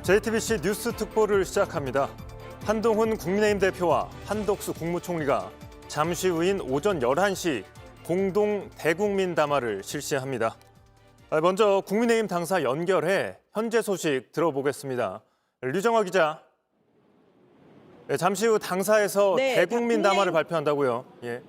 JTBC 뉴스 특보를 시작합니다. 한동훈 국민의힘 대표와 한덕수 국무총리가 잠시 후인 오전 11시 공동 대국민 담화를 실시합니다. 먼저 국민의힘 당사 연결해 현재 소식 들어보겠습니다. 류정화 기자. 잠시 후 당사에서 대국민 담화를 발표한다고요. 예.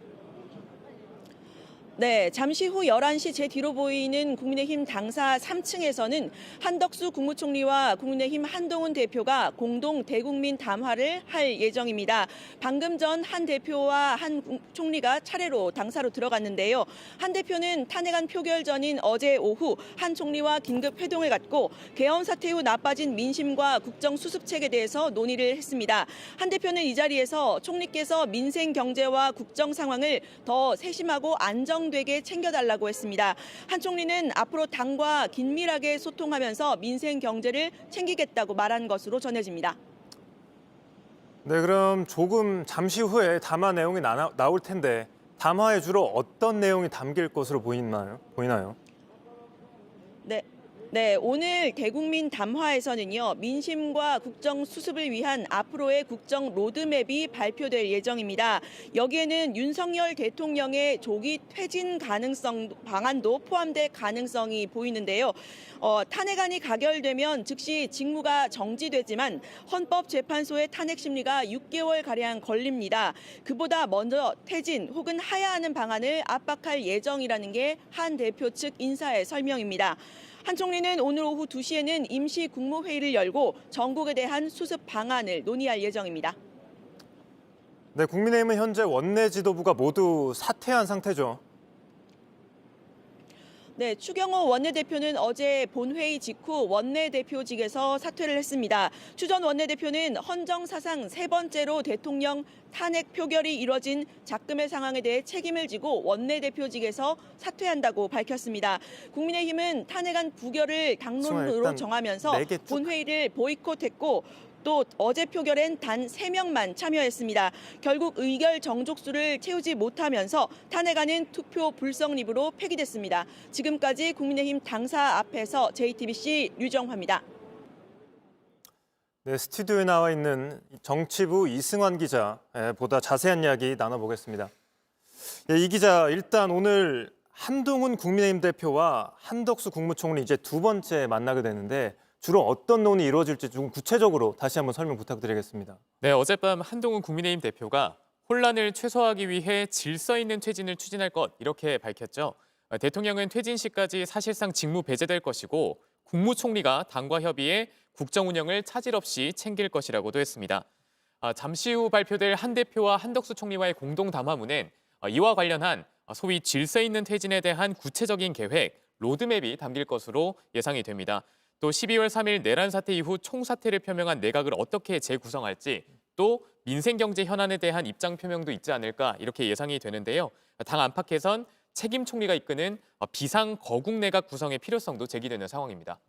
네, 잠시 후 11시 제 뒤로 보이는 국민의힘 당사 3층에서는 한덕수 국무총리와 국민의힘 한동훈 대표가 공동 대국민 담화를 할 예정입니다. 방금 전 한 대표와 한 총리가 차례로 당사로 들어갔는데요. 한 대표는 탄핵안 표결 전인 어제 오후 한 총리와 긴급 회동을 갖고 계엄 사태 후 나빠진 민심과 국정 수습책에 대해서 논의를 했습니다. 한 대표는 이 자리에서 총리께서 민생 경제와 국정 상황을 더 세심하고 안정되게 챙겨달라고 했습니다. 한 총리는 앞으로 당과 긴밀하게 소통하면서 민생 경제를 챙기겠다고 말한 것으로 전해집니다. 네, 그럼 조금 잠시 후에 담화 내용이 나올 텐데 담화에 주로 어떤 내용이 담길 것으로 보이나요? 네, 오늘 대국민 담화에서는요, 민심과 국정 수습을 위한 앞으로의 국정 로드맵이 발표될 예정입니다. 여기에는 윤석열 대통령의 조기 퇴진 가능성 방안도 포함될 가능성이 보이는데요. 탄핵안이 가결되면 즉시 직무가 정지되지만 헌법재판소의 탄핵 심리가 6개월가량 걸립니다. 그보다 먼저 퇴진 혹은 하야하는 방안을 압박할 예정이라는 게 한 대표 측 인사의 설명입니다. 한 총리는 오늘 오후 2시에는 임시 국무회의를 열고 전국에 대한 수습 방안을 논의할 예정입니다. 네, 국민의힘은 현재 원내 지도부가 모두 사퇴한 상태죠. 네, 추경호 원내대표는 어제 본회의 직후 원내대표직에서 사퇴를 했습니다. 추 전 원내대표는 헌정사상 세 번째로 대통령 탄핵 표결이 이뤄진 작금의 상황에 대해 책임을 지고 원내대표직에서 사퇴한다고 밝혔습니다. 국민의힘은 탄핵안 부결을 당론으로 정하면서 본회의를 보이콧했고 또 어제 표결엔 단 3명만 참여했습니다. 결국 의결 정족수를 채우지 못하면서 탄핵안은 투표 불성립으로 폐기됐습니다. 지금까지 국민의힘 당사 앞에서 JTBC 류정화입니다. 네, 스튜디오에 나와 있는 정치부 이승환 기자, 보다 자세한 이야기 나눠보겠습니다. 이 기자, 일단 오늘 한동훈 국민의힘 대표와 한덕수 국무총리 이제 두 번째 만나게 되는데 주로 어떤 논의 이루어질지 좀 구체적으로 다시 한번 설명 부탁드리겠습니다. 네, 어젯밤 한동훈 국민의힘 대표가 혼란을 최소화하기 위해 질서 있는 퇴진을 추진할 것 이렇게 밝혔죠. 대통령은 퇴진 시까지 사실상 직무 배제될 것이고 국무총리가 당과 협의해 국정 운영을 차질 없이 챙길 것이라고도 했습니다. 잠시 후 발표될 한 대표와 한덕수 총리와의 공동 담화문엔 이와 관련한 소위 질서 있는 퇴진에 대한 구체적인 계획, 로드맵이 담길 것으로 예상이 됩니다. 또 12월 3일 내란 사태 이후 총사퇴를 표명한 내각을 어떻게 재구성할지 또 민생경제 현안에 대한 입장 표명도 있지 않을까 이렇게 예상이 되는데요. 당 안팎에선 책임 총리가 이끄는 비상 거국 내각 구성의 필요성도 제기되는 상황입니다.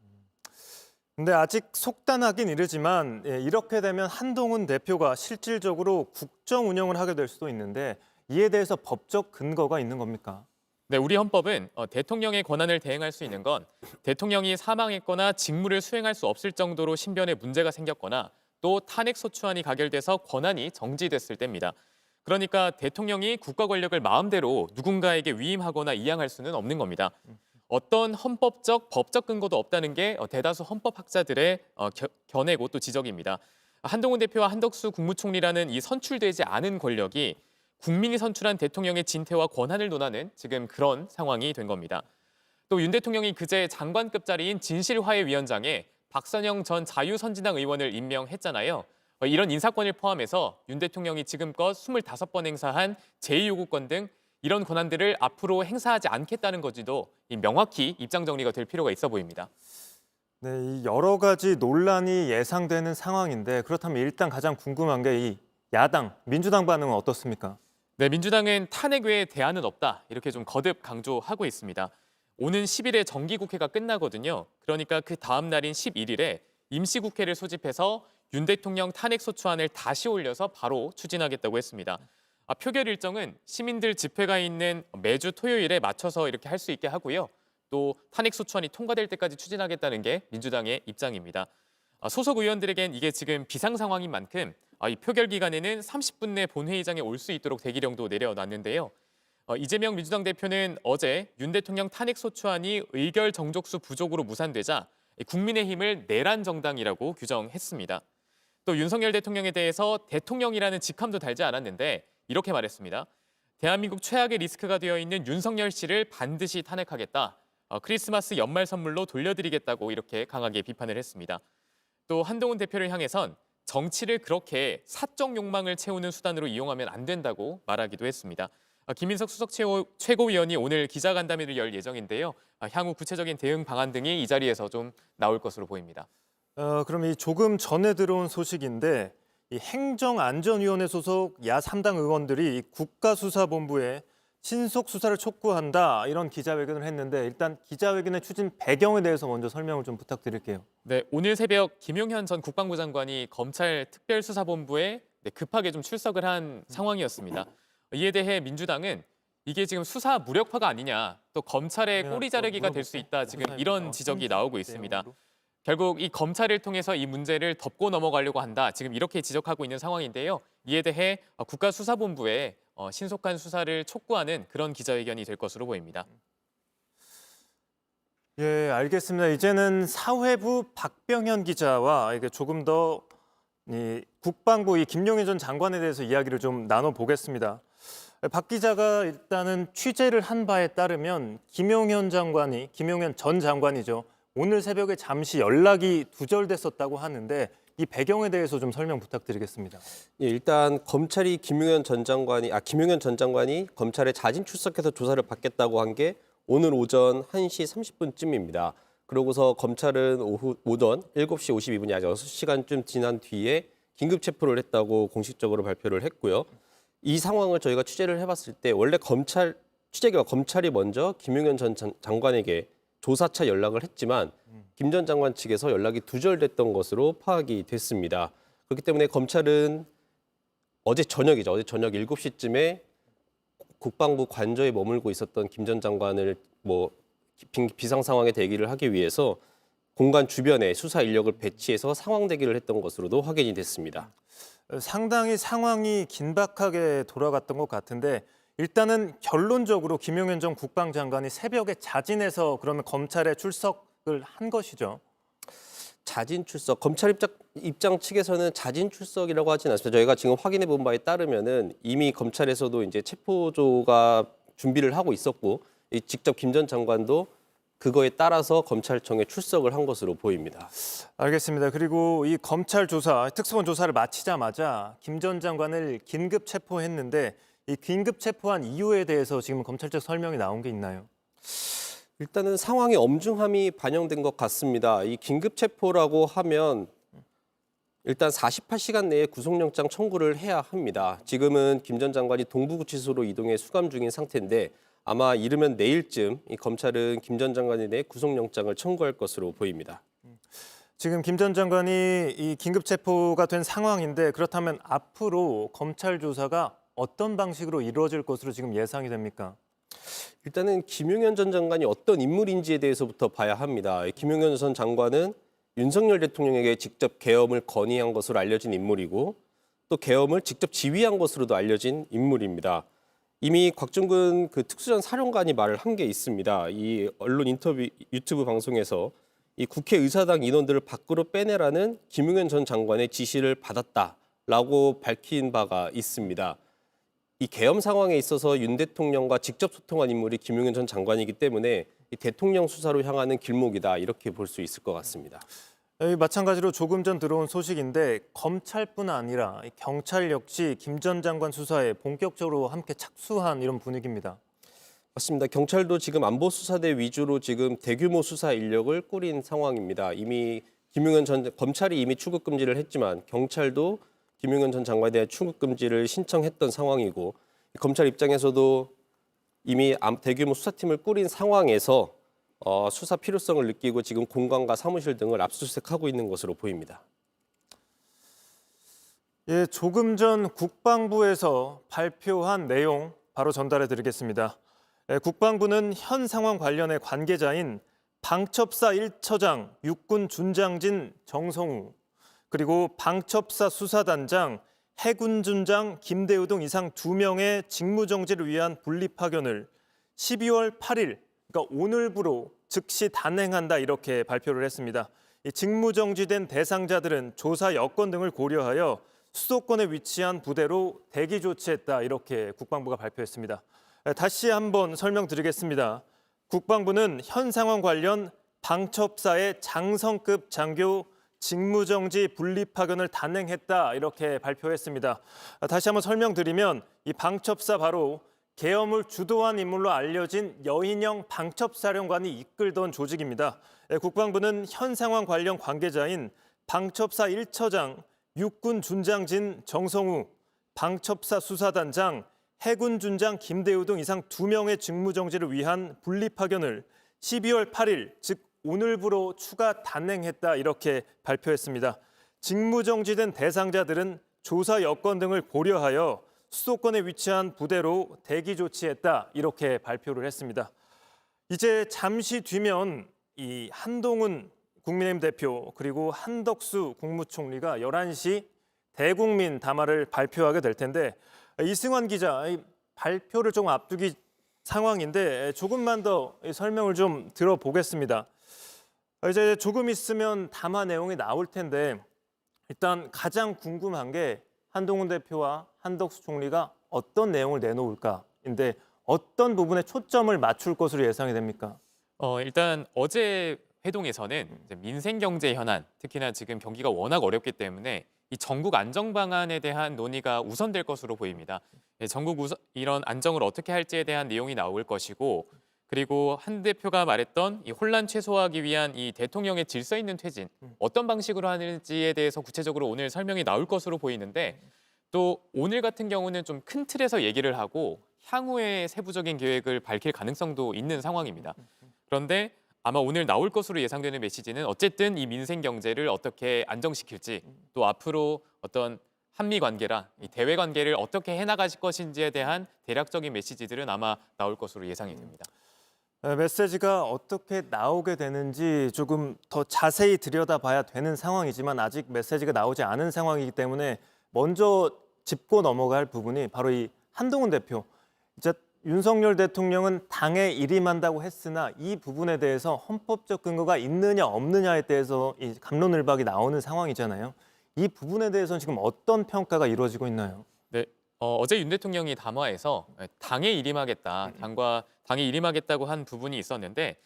근데 아직 속단하긴 이르지만 이렇게 되면 한동훈 대표가 실질적으로 국정 운영을 하게 될 수도 있는데 이에 대해서 법적 근거가 있는 겁니까? 네, 우리 헌법은 대통령의 권한을 대행할 수 있는 건 대통령이 사망했거나 직무를 수행할 수 없을 정도로 신변에 문제가 생겼거나 또 탄핵소추안이 가결돼서 권한이 정지됐을 때입니다. 그러니까 대통령이 국가 권력을 마음대로 누군가에게 위임하거나 이양할 수는 없는 겁니다. 어떤 헌법적, 법적 근거도 없다는 게 대다수 헌법학자들의 견해고 또 지적입니다. 한동훈 대표와 한덕수 국무총리라는 이 선출되지 않은 권력이 국민이 선출한 대통령의 진퇴와 권한을 논하는 지금 그런 상황이 된 겁니다. 또 윤 대통령이 그제 장관급 자리인 진실화해위원장에 박선영 전 자유선진당 의원을 임명했잖아요. 이런 인사권을 포함해서 윤 대통령이 지금껏 25번 행사한 제2요구권 등 이런 권한들을 앞으로 행사하지 않겠다는 것도 명확히 입장 정리가 될 필요가 있어 보입니다. 네, 이 여러 가지 논란이 예상되는 상황인데 그렇다면 일단 가장 궁금한 게 이 야당, 민주당 반응은 어떻습니까? 네, 민주당은 탄핵 외에 대안은 없다 이렇게 좀 거듭 강조하고 있습니다. 오는 10일에 정기국회가 끝나거든요. 그러니까 그 다음 날인 11일에 임시국회를 소집해서 윤 대통령 탄핵소추안을 다시 올려서 바로 추진하겠다고 했습니다. 표결 일정은 시민들 집회가 있는 매주 토요일에 맞춰서 이렇게 할 수 있게 하고요. 또 탄핵소추안이 통과될 때까지 추진하겠다는 게 민주당의 입장입니다. 소속 의원들에겐 이게 지금 비상 상황인 만큼 이 표결 기간에는 30분 내 본회의장에 올 수 있도록 대기령도 내려놨는데요. 이재명 민주당 대표는 어제 윤 대통령 탄핵 소추안이 의결 정족수 부족으로 무산되자 국민의힘을 내란 정당이라고 규정했습니다. 또 윤석열 대통령에 대해서 대통령이라는 직함도 달지 않았는데 이렇게 말했습니다. 대한민국 최악의 리스크가 되어 있는 윤석열 씨를 반드시 탄핵하겠다. 크리스마스 연말 선물로 돌려드리겠다고 이렇게 강하게 비판을 했습니다. 또 한동훈 대표를 향해선 정치를 그렇게 사적 욕망을 채우는 수단으로 이용하면 안 된다고 말하기도 했습니다. 김인석 수석 최고위원이 오늘 기자간담회를 열 예정인데요. 향후 구체적인 대응 방안 등이 이 자리에서 좀 나올 것으로 보입니다. 그럼 이 조금 전에 들어온 소식인데 이 행정안전위원회 소속 야3당 의원들이 국가수사본부에 신속 수사를 촉구한다 이런 기자회견을 했는데 일단 기자회견의 추진 배경에 대해서 먼저 설명을 좀 부탁드릴게요. 네, 오늘 새벽 김용현 전 국방부 장관이 검찰 특별수사본부에 급하게 좀 출석을 한 상황이었습니다. 이에 대해 민주당은 이게 지금 수사 무력화가 아니냐, 또 검찰의 꼬리 자르기가 될 수 있다, 지금 이런 지적이 나오고 있습니다. 결국 이 검찰을 통해서 이 문제를 덮고 넘어가려고 한다, 지금 이렇게 지적하고 있는 상황인데요. 이에 대해 국가수사본부에 신속한 수사를 촉구하는 그런 기자회견이 될 것으로 보입니다. 예, 알겠습니다. 이제는 사회부 박병현 기자와 이게 조금 더 국방부 김용현 전 장관에 대해서 이야기를 좀 나눠보겠습니다. 박 기자가 일단은 취재를 한 바에 따르면 김용현 전 장관이죠. 오늘 새벽에 잠시 연락이 두절됐었다고 하는데 이 배경에 대해서 좀 설명 부탁드리겠습니다. 예, 일단 검찰이 김용현 전 장관이 검찰에 자진 출석해서 조사를 받겠다고 한 게 오늘 오전 1시 30분쯤입니다. 그러고서 검찰은 오전 7시 52분이 약 6시간쯤 지난 뒤에 긴급 체포를 했다고 공식적으로 발표를 했고요. 이 상황을 저희가 취재를 해봤을 때 원래 검찰이 먼저 김용현 전 장관에게 조사차 연락을 했지만 김 전 장관 측에서 연락이 두절됐던 것으로 파악이 됐습니다. 그렇기 때문에 검찰은 어제 저녁 7시쯤에 국방부 관저에 머물고 있었던 김 전 장관을 비상 상황에 대기를 하기 위해서 공간 주변에 수사 인력을 배치해서 상황 대기를 했던 것으로도 확인이 됐습니다. 상당히 상황이 긴박하게 돌아갔던 것 같은데 일단은 결론적으로 김용현 전 국방장관이 새벽에 자진해서 그러면 검찰에 출석을 한 것이죠. 자진 출석, 검찰 입장 측에서는 자진 출석이라고 하지는 않습니다. 저희가 지금 확인해 본 바에 따르면은 이미 검찰에서도 이제 체포조가 준비를 하고 있었고 직접 김 전 장관도 그거에 따라서 검찰청에 출석을 한 것으로 보입니다. 알겠습니다. 그리고 이 검찰 조사, 특수본 조사를 마치자마자 김 전 장관을 긴급 체포했는데 이 긴급 체포한 이유에 대해서 지금 검찰 측 설명이 나온 게 있나요? 일단은 상황의 엄중함이 반영된 것 같습니다. 이 긴급 체포라고 하면 일단 48시간 내에 구속영장 청구를 해야 합니다. 지금은 김 전 장관이 동부구치소로 이동해 수감 중인 상태인데 아마 이르면 내일쯤 이 검찰은 김 전 장관에 대해 구속영장을 청구할 것으로 보입니다. 지금 김 전 장관이 이 긴급 체포가 된 상황인데 그렇다면 앞으로 검찰 조사가 어떤 방식으로 이루어질 것으로 지금 예상이 됩니까? 일단은 김용현 전 장관이 어떤 인물인지에 대해서부터 봐야 합니다. 김용현 전 장관은 윤석열 대통령에게 직접 계엄을 건의한 것으로 알려진 인물이고 또 계엄을 직접 지휘한 것으로도 알려진 인물입니다. 이미 곽종근 특수전 사령관이 말을 한 게 있습니다. 이 언론 인터뷰 유튜브 방송에서 이 국회의사당 인원들을 밖으로 빼내라는 김용현 전 장관의 지시를 받았다라고 밝힌 바가 있습니다. 이 계엄 상황에 있어서 윤 대통령과 직접 소통한 인물이 김용현 전 장관이기 때문에 이 대통령 수사로 향하는 길목이다 이렇게 볼 수 있을 것 같습니다. 마찬가지로 조금 전 들어온 소식인데 검찰뿐 아니라 경찰 역시 김 전 장관 수사에 본격적으로 함께 착수한 이런 분위기입니다. 맞습니다. 경찰도 지금 안보수사대 위주로 지금 대규모 수사 인력을 꾸린 상황입니다. 이미 검찰이 이미 출국 금지를 했지만 경찰도 김용현 전 장관에 대한 출국 금지를 신청했던 상황이고 검찰 입장에서도 이미 대규모 수사팀을 꾸린 상황에서 수사 필요성을 느끼고 지금 공간과 사무실 등을 압수수색하고 있는 것으로 보입니다. 예, 조금 전 국방부에서 발표한 내용 바로 전달해 드리겠습니다. 국방부는 현 상황 관련해 관계자인 방첩사 1처장 육군 준장진 정성우 그리고 방첩사 수사단장, 해군준장 김대우 등 이상 2명의 직무정지를 위한 분리파견을 12월 8일, 그러니까 오늘부로 즉시 단행한다 이렇게 발표를 했습니다. 이 직무정지된 대상자들은 조사 여건 등을 고려하여 수도권에 위치한 부대로 대기 조치했다 이렇게 국방부가 발표했습니다. 다시 한번 설명드리겠습니다. 국방부는 현 상황 관련 방첩사의 장성급 장교 직무정지 분리파견을 단행했다 이렇게 발표했습니다. 다시 한번 설명드리면 이 방첩사 바로 계엄을 주도한 인물로 알려진 여인영 방첩사령관이 이끌던 조직입니다. 국방부는 현 상황 관련 관계자인 방첩사 1처장 육군 준장진 정성우, 방첩사 수사단장 해군 준장 김대우 등 이상 2명의 직무정지를 위한 분리파견을 12월 8일, 즉 오늘부로 추가 단행했다 이렇게 발표했습니다. 직무정지된 대상자들은 조사 여건 등을 고려하여 수도권에 위치한 부대로 대기 조치했다 이렇게 발표를 했습니다. 이제 잠시 뒤면 이 한동훈 국민의힘 대표 그리고 한덕수 국무총리가 11시 대국민 담화를 발표하게 될 텐데 이승환 기자, 이 발표를 좀 앞두기 상황인데 조금만 더 설명을 좀 들어보겠습니다. 이제 조금 있으면 담화 내용이 나올 텐데 일단 가장 궁금한 게 한동훈 대표와 한덕수 총리가 어떤 내용을 내놓을까인데 어떤 부분에 초점을 맞출 것으로 예상이 됩니까? 일단 어제 회동에서는 이제 민생 경제 현안, 특히나 지금 경기가 워낙 어렵기 때문에 이 전국 안정 방안에 대한 논의가 우선될 것으로 보입니다. 이런 안정을 어떻게 할지에 대한 내용이 나올 것이고, 그리고 한 대표가 말했던 이 혼란 최소화하기 위한 이 대통령의 질서 있는 퇴진, 어떤 방식으로 하는지에 대해서 구체적으로 오늘 설명이 나올 것으로 보이는데, 또 오늘 같은 경우는 좀 큰 틀에서 얘기를 하고 향후의 세부적인 계획을 밝힐 가능성도 있는 상황입니다. 그런데 아마 오늘 나올 것으로 예상되는 메시지는 어쨌든 이 민생 경제를 어떻게 안정시킬지, 또 앞으로 어떤 한미 관계랑 이 대외 관계를 어떻게 해나가실 것인지에 대한 대략적인 메시지들은 아마 나올 것으로 예상이 됩니다. 메시지가 어떻게 나오게 되는지 조금 더 자세히 들여다봐야 되는 상황이지만 아직 메시지가 나오지 않은 상황이기 때문에 먼저 짚고 넘어갈 부분이 바로 이 한동훈 대표. 이제 윤석열 대통령은 당에 일임한다고 했으나 이 부분에 대해서 헌법적 근거가 있느냐 없느냐에 대해서 이 갑론을박이 나오는 상황이잖아요. 이 부분에 대해서는 지금 어떤 평가가 이루어지고 있나요? 네, 어제 윤 대통령이 담화에서 당에 일임하겠다, 당에 일임하겠다고 한 부분이 있었는데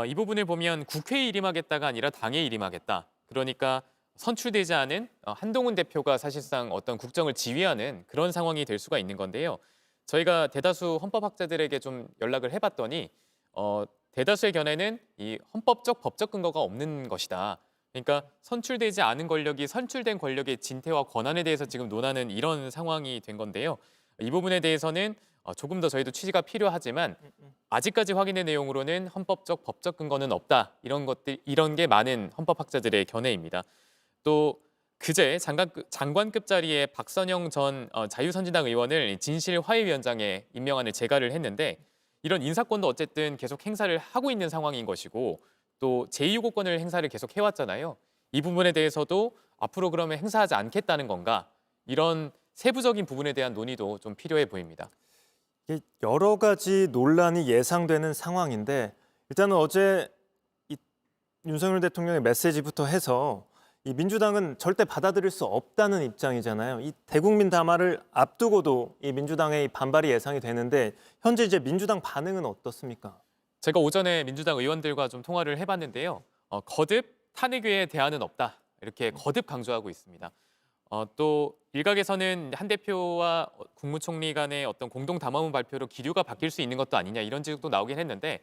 이 부분을 보면 국회에 일임하겠다가 아니라 당에 일임하겠다. 그러니까 선출되지 않은 한동훈 대표가 사실상 어떤 국정을 지휘하는 그런 상황이 될 수가 있는 건데요. 저희가 대다수 헌법학자들에게 좀 연락을 해봤더니 대다수의 견해는 이 헌법적 법적 근거가 없는 것이다. 그러니까 선출되지 않은 권력이 선출된 권력의 진퇴와 권한에 대해서 지금 논하는 이런 상황이 된 건데요. 이 부분에 대해서는 조금 더 저희도 취지가 필요하지만 아직까지 확인된 내용으로는 헌법적 법적 근거는 없다. 이런 게 많은 헌법학자들의 견해입니다. 또 그제 장관급 자리에 박선영 전 자유선진당 의원을 진실화해위원장에 임명안을 제가를 했는데 이런 인사권도 어쨌든 계속 행사를 하고 있는 상황인 것이고 또 제2요구권을 행사를 계속 해왔잖아요. 이 부분에 대해서도 앞으로 그러면 행사하지 않겠다는 건가? 이런 세부적인 부분에 대한 논의도 좀 필요해 보입니다. 여러 가지 논란이 예상되는 상황인데 일단은 어제 윤석열 대통령의 메시지부터 해서 이 민주당은 절대 받아들일 수 없다는 입장이잖아요. 이 대국민 담화를 앞두고도 이 민주당의 반발이 예상이 되는데 현재 이제 민주당 반응은 어떻습니까? 제가 오전에 민주당 의원들과 좀 통화를 해봤는데요. 거듭 탄핵에 대안은 없다. 이렇게 거듭 강조하고 있습니다. 또 일각에서는 한 대표와 국무총리 간의 어떤 공동 담화문 발표로 기류가 바뀔 수 있는 것도 아니냐 이런 지적도 나오긴 했는데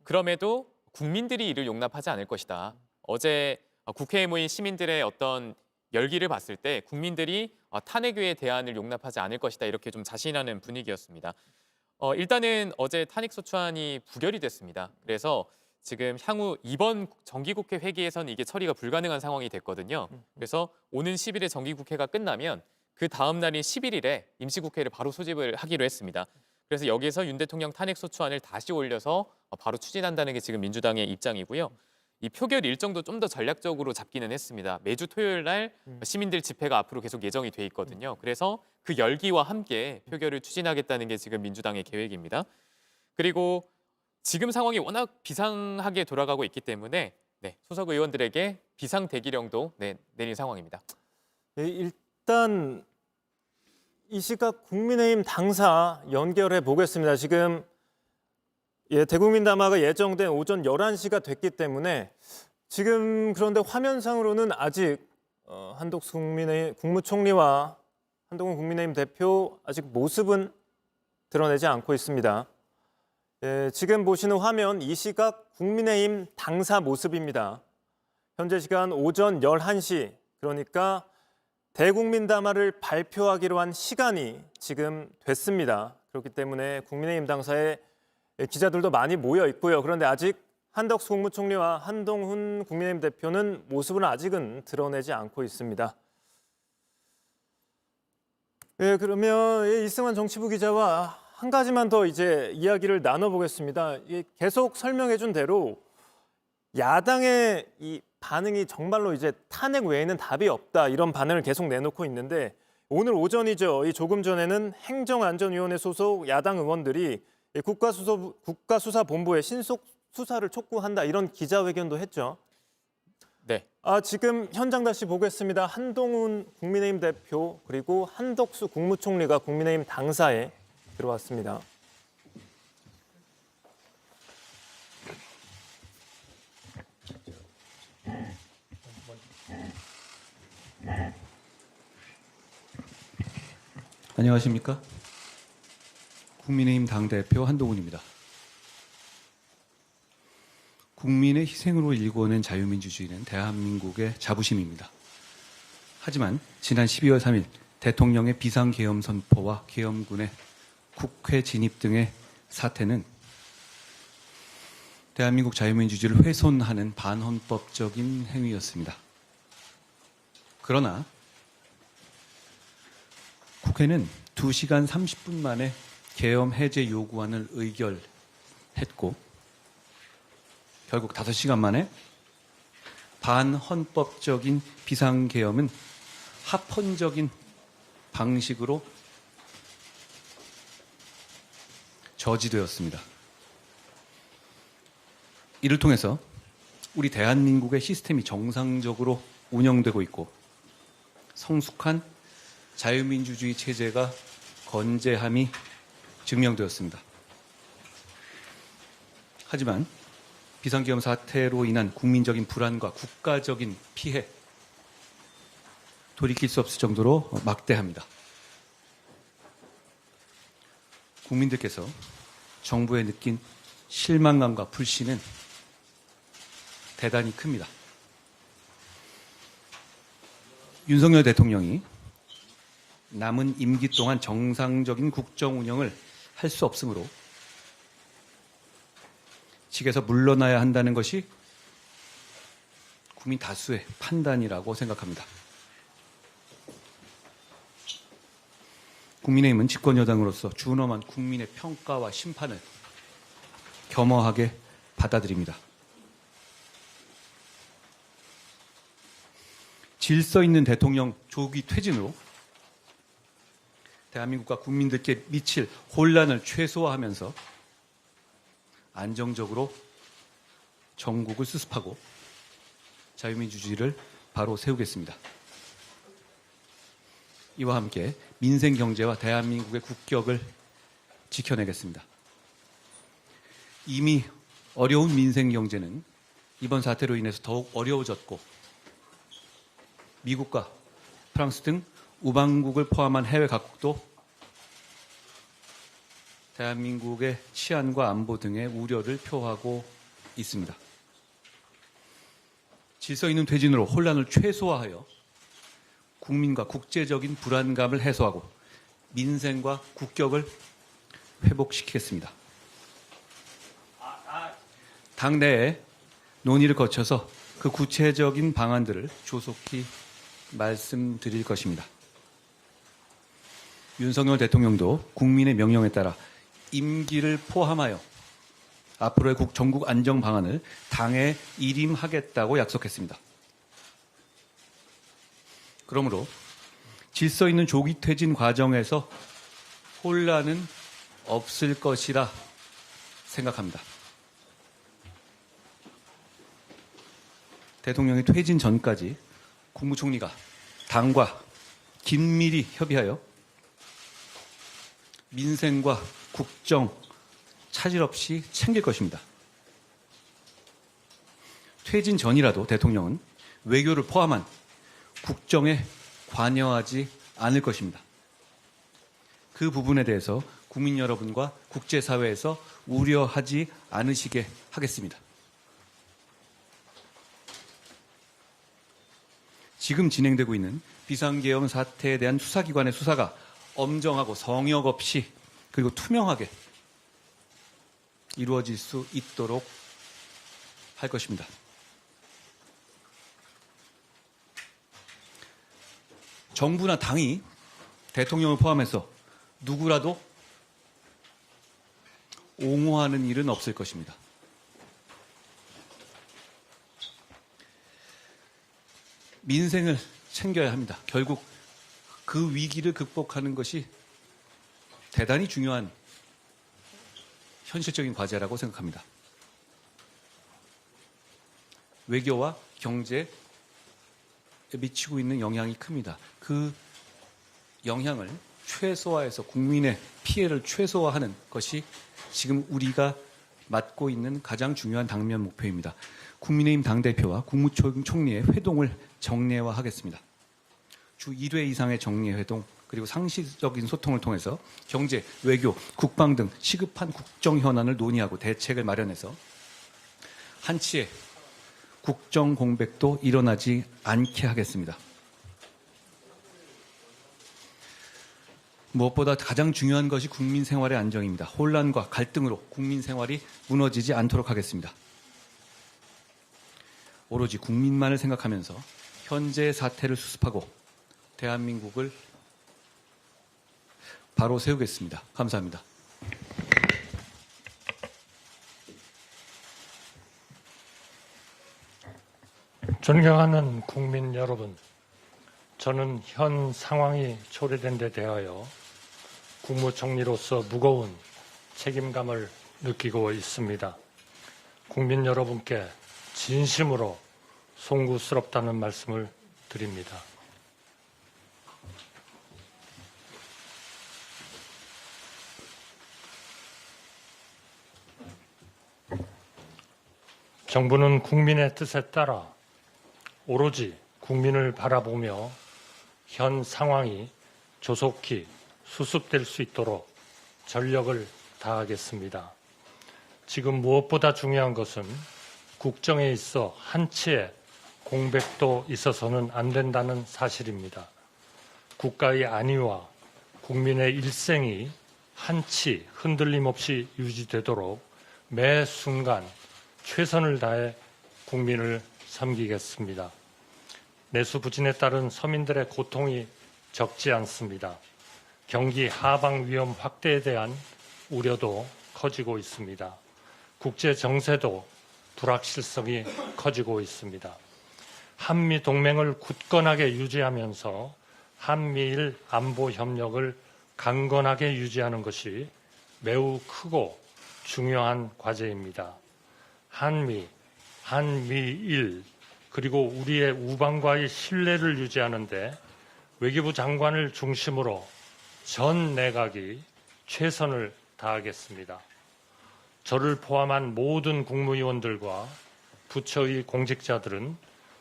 그럼에도 국민들이 이를 용납하지 않을 것이다. 어제 국회에 모인 시민들의 어떤 열기를 봤을 때 국민들이 탄핵의 대안을 용납하지 않을 것이다. 이렇게 좀 자신하는 분위기였습니다. 일단은 어제 탄핵소추안이 부결이 됐습니다. 그래서 지금 향후 이번 정기국회 회기에서는 이게 처리가 불가능한 상황이 됐거든요. 그래서 오는 10일에 정기국회가 끝나면 그 다음 날인 11일에 임시국회를 바로 소집을 하기로 했습니다. 그래서 여기에서 윤 대통령 탄핵소추안을 다시 올려서 바로 추진한다는 게 지금 민주당의 입장이고요. 이 표결 일정도 좀 더 전략적으로 잡기는 했습니다. 매주 토요일 날 시민들 집회가 앞으로 계속 예정이 돼 있거든요. 그래서 그 열기와 함께 표결을 추진하겠다는 게 지금 민주당의 계획입니다. 그리고 지금 상황이 워낙 비상하게 돌아가고 있기 때문에 소속 의원들에게 비상 대기령도 내린 상황입니다. 일단 이 시각 국민의힘 당사 연결해 보겠습니다. 지금 대국민 담화가 예정된 오전 11시가 됐기 때문에 지금 그런데 화면상으로는 아직 한덕수 국무총리와 한동훈 국민의힘 대표 아직 모습은 드러내지 않고 있습니다. 지금 보시는 화면 이 시각 국민의힘 당사 모습입니다. 현재 시간 오전 11시, 그러니까 대국민 담화를 발표하기로 한 시간이 지금 됐습니다. 그렇기 때문에 국민의힘 당사에 기자들도 많이 모여 있고요. 그런데 아직 한덕수 국무총리와 한동훈 국민의힘 대표는 모습을 아직은 드러내지 않고 있습니다. 그러면 이승환 정치부 기자와 한 가지만 더 이제 이야기를 나눠보겠습니다. 계속 설명해준 대로 야당의 이 반응이 정말로 이제 탄핵 외에는 답이 없다, 이런 반응을 계속 내놓고 있는데, 오늘 오전이죠. 이 조금 전에는 행정안전위원회 소속 야당 의원들이 국가수사본부의 신속 수사를 촉구한다, 이런 기자회견도 했죠. 네. 지금 현장 다시 보겠습니다. 한동훈 국민의힘 대표 그리고 한덕수 국무총리가 국민의힘 당사에 들어왔습니다. 안녕하십니까? 국민의힘 당대표 한동훈입니다. 국민의 희생으로 일궈낸 자유민주주의는 대한민국의 자부심입니다. 하지만 지난 12월 3일 대통령의 비상계엄 선포와 계엄군의 국회 진입 등의 사태는 대한민국 자유민주주의를 훼손하는 반헌법적인 행위였습니다. 그러나 국회는 2시간 30분 만에 계엄 해제 요구안을 의결했고, 결국 5시간 만에 반헌법적인 비상계엄은 합헌적인 방식으로 저지되었습니다. 이를 통해서 우리 대한민국의 시스템이 정상적으로 운영되고 있고 성숙한 자유민주주의 체제가 건재함이 증명되었습니다. 하지만 비상계엄 사태로 인한 국민적인 불안과 국가적인 피해, 돌이킬 수 없을 정도로 막대합니다. 국민들께서 정부에 느낀 실망감과 불신은 대단히 큽니다. 윤석열 대통령이 남은 임기 동안 정상적인 국정 운영을 할 수 없으므로 직에서 물러나야 한다는 것이 국민 다수의 판단이라고 생각합니다. 국민의힘은 집권여당으로서 준엄한 국민의 평가와 심판을 겸허하게 받아들입니다. 질서 있는 대통령 조기 퇴진으로 대한민국과 국민들께 미칠 혼란을 최소화하면서 안정적으로 전국을 수습하고 자유민주주의를 바로 세우겠습니다. 이와 함께 민생 경제와 대한민국의 국격을 지켜내겠습니다. 이미 어려운 민생 경제는 이번 사태로 인해서 더욱 어려워졌고, 미국과 프랑스 등 우방국을 포함한 해외 각국도 대한민국의 치안과 안보 등의 우려를 표하고 있습니다. 질서 있는 퇴진으로 혼란을 최소화하여 국민과 국제적인 불안감을 해소하고 민생과 국격을 회복시키겠습니다. 당내에 논의를 거쳐서 그 구체적인 방안들을 조속히 말씀드릴 것입니다. 윤석열 대통령도 국민의 명령에 따라 임기를 포함하여 앞으로의 전국 안정 방안을 당에 일임하겠다고 약속했습니다. 그러므로 질서 있는 조기 퇴진 과정에서 혼란은 없을 것이라 생각합니다. 대통령이 퇴진 전까지 국무총리가 당과 긴밀히 협의하여 민생과 국정 차질 없이 챙길 것입니다. 퇴진 전이라도 대통령은 외교를 포함한 국정에 관여하지 않을 것입니다. 그 부분에 대해서 국민 여러분과 국제사회에서 우려하지 않으시게 하겠습니다. 지금 진행되고 있는 비상계엄 사태에 대한 수사기관의 수사가 엄정하고 성역 없이 그리고 투명하게 이루어질 수 있도록 할 것입니다. 정부나 당이 대통령을 포함해서 누구라도 옹호하는 일은 없을 것입니다. 민생을 챙겨야 합니다. 결국 그 위기를 극복하는 것이 대단히 중요한 현실적인 과제라고 생각합니다. 외교와 경제에 미치고 있는 영향이 큽니다. 그 영향을 최소화해서 국민의 피해를 최소화하는 것이 지금 우리가 맡고 있는 가장 중요한 당면 목표입니다. 국민의힘 당대표와 국무총리의 회동을 정례화하겠습니다. 주 1회 이상의 정례 회동 그리고 상시적인 소통을 통해서 경제, 외교, 국방 등 시급한 국정 현안을 논의하고 대책을 마련해서 한치의 국정 공백도 일어나지 않게 하겠습니다. 무엇보다 가장 중요한 것이 국민 생활의 안정입니다. 혼란과 갈등으로 국민 생활이 무너지지 않도록 하겠습니다. 오로지 국민만을 생각하면서 현재의 사태를 수습하고 대한민국을 바로 세우겠습니다. 감사합니다. 존경하는 국민 여러분, 저는 현 상황이 초래된 데 대하여 국무총리로서 무거운 책임감을 느끼고 있습니다. 국민 여러분께 진심으로 송구스럽다는 말씀을 드립니다. 정부는 국민의 뜻에 따라 오로지 국민을 바라보며 현 상황이 조속히 수습될 수 있도록 전력을 다하겠습니다. 지금 무엇보다 중요한 것은 국정에 있어 한치의 공백도 있어서는 안 된다는 사실입니다. 국가의 안위와 국민의 일생이 한치 흔들림 없이 유지되도록 매 순간 최선을 다해 국민을 섬기겠습니다. 내수부진에 따른 서민들의 고통이 적지 않습니다. 경기 하방 위험 확대에 대한 우려도 커지고 있습니다. 국제 정세도 불확실성이 커지고 있습니다. 한미 동맹을 굳건하게 유지하면서 한미일 안보 협력을 강건하게 유지하는 것이 매우 크고 중요한 과제입니다. 한미, 한미일, 그리고 우리의 우방과의 신뢰를 유지하는 데 외교부 장관을 중심으로 전 내각이 최선을 다하겠습니다. 저를 포함한 모든 국무위원들과 부처의 공직자들은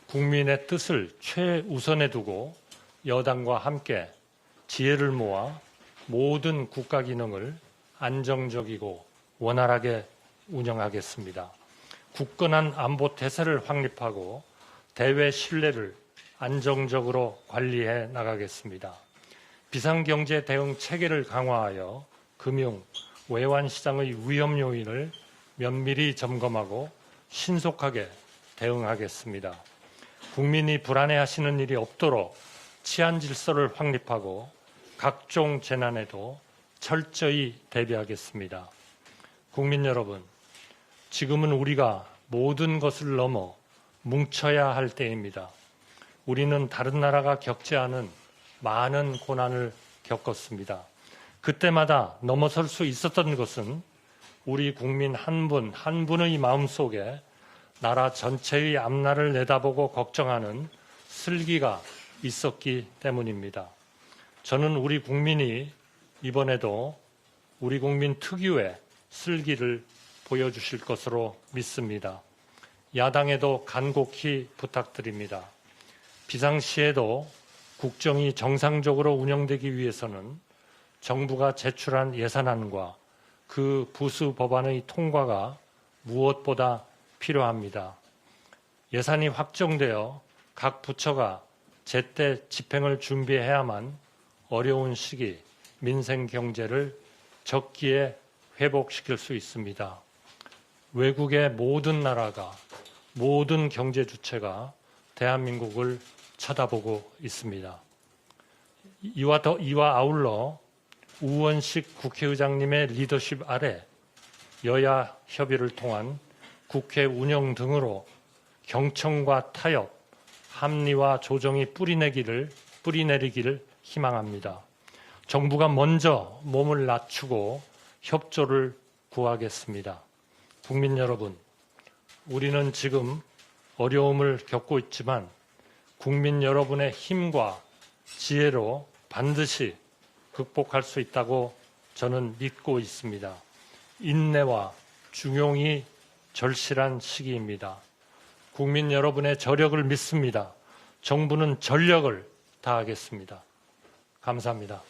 국민의 뜻을 최우선에 두고 여당과 함께 지혜를 모아 모든 국가 기능을 안정적이고 원활하게 운영하겠습니다. 굳건한 안보 태세를 확립하고 대외 신뢰를 안정적으로 관리해 나가겠습니다. 비상경제 대응 체계를 강화하여 금융, 외환시장의 위험 요인을 면밀히 점검하고 신속하게 대응하겠습니다. 국민이 불안해하시는 일이 없도록 치안 질서를 확립하고 각종 재난에도 철저히 대비하겠습니다. 국민 여러분, 지금은 우리가 모든 것을 넘어 뭉쳐야 할 때입니다. 우리는 다른 나라가 겪지 않은 많은 고난을 겪었습니다. 그때마다 넘어설 수 있었던 것은 우리 국민 한 분 한 분의 마음속에 나라 전체의 앞날을 내다보고 걱정하는 슬기가 있었기 때문입니다. 저는 우리 국민이 이번에도 우리 국민 특유의 슬기를 보여주실 것으로 믿습니다. 야당에도 간곡히 부탁드립니다. 비상시에도 국정이 정상적으로 운영되기 위해서는 정부가 제출한 예산안과 그 부수 법안의 통과가 무엇보다 필요합니다. 예산이 확정되어 각 부처가 제때 집행을 준비해야만 어려운 시기 민생 경제를 적기에 회복시킬 수 있습니다. 외국의 모든 나라가, 모든 경제 주체가 대한민국을 쳐다보고 있습니다. 이와 아울러 우원식 국회의장님의 리더십 아래 여야 협의를 통한 국회 운영 등으로 경청과 타협, 합리와 조정이 뿌리내리기를 희망합니다. 정부가 먼저 몸을 낮추고 협조를 구하겠습니다. 국민 여러분, 우리는 지금 어려움을 겪고 있지만 국민 여러분의 힘과 지혜로 반드시 극복할 수 있다고 저는 믿고 있습니다. 인내와 중용이 절실한 시기입니다. 국민 여러분의 저력을 믿습니다. 정부는 전력을 다하겠습니다. 감사합니다.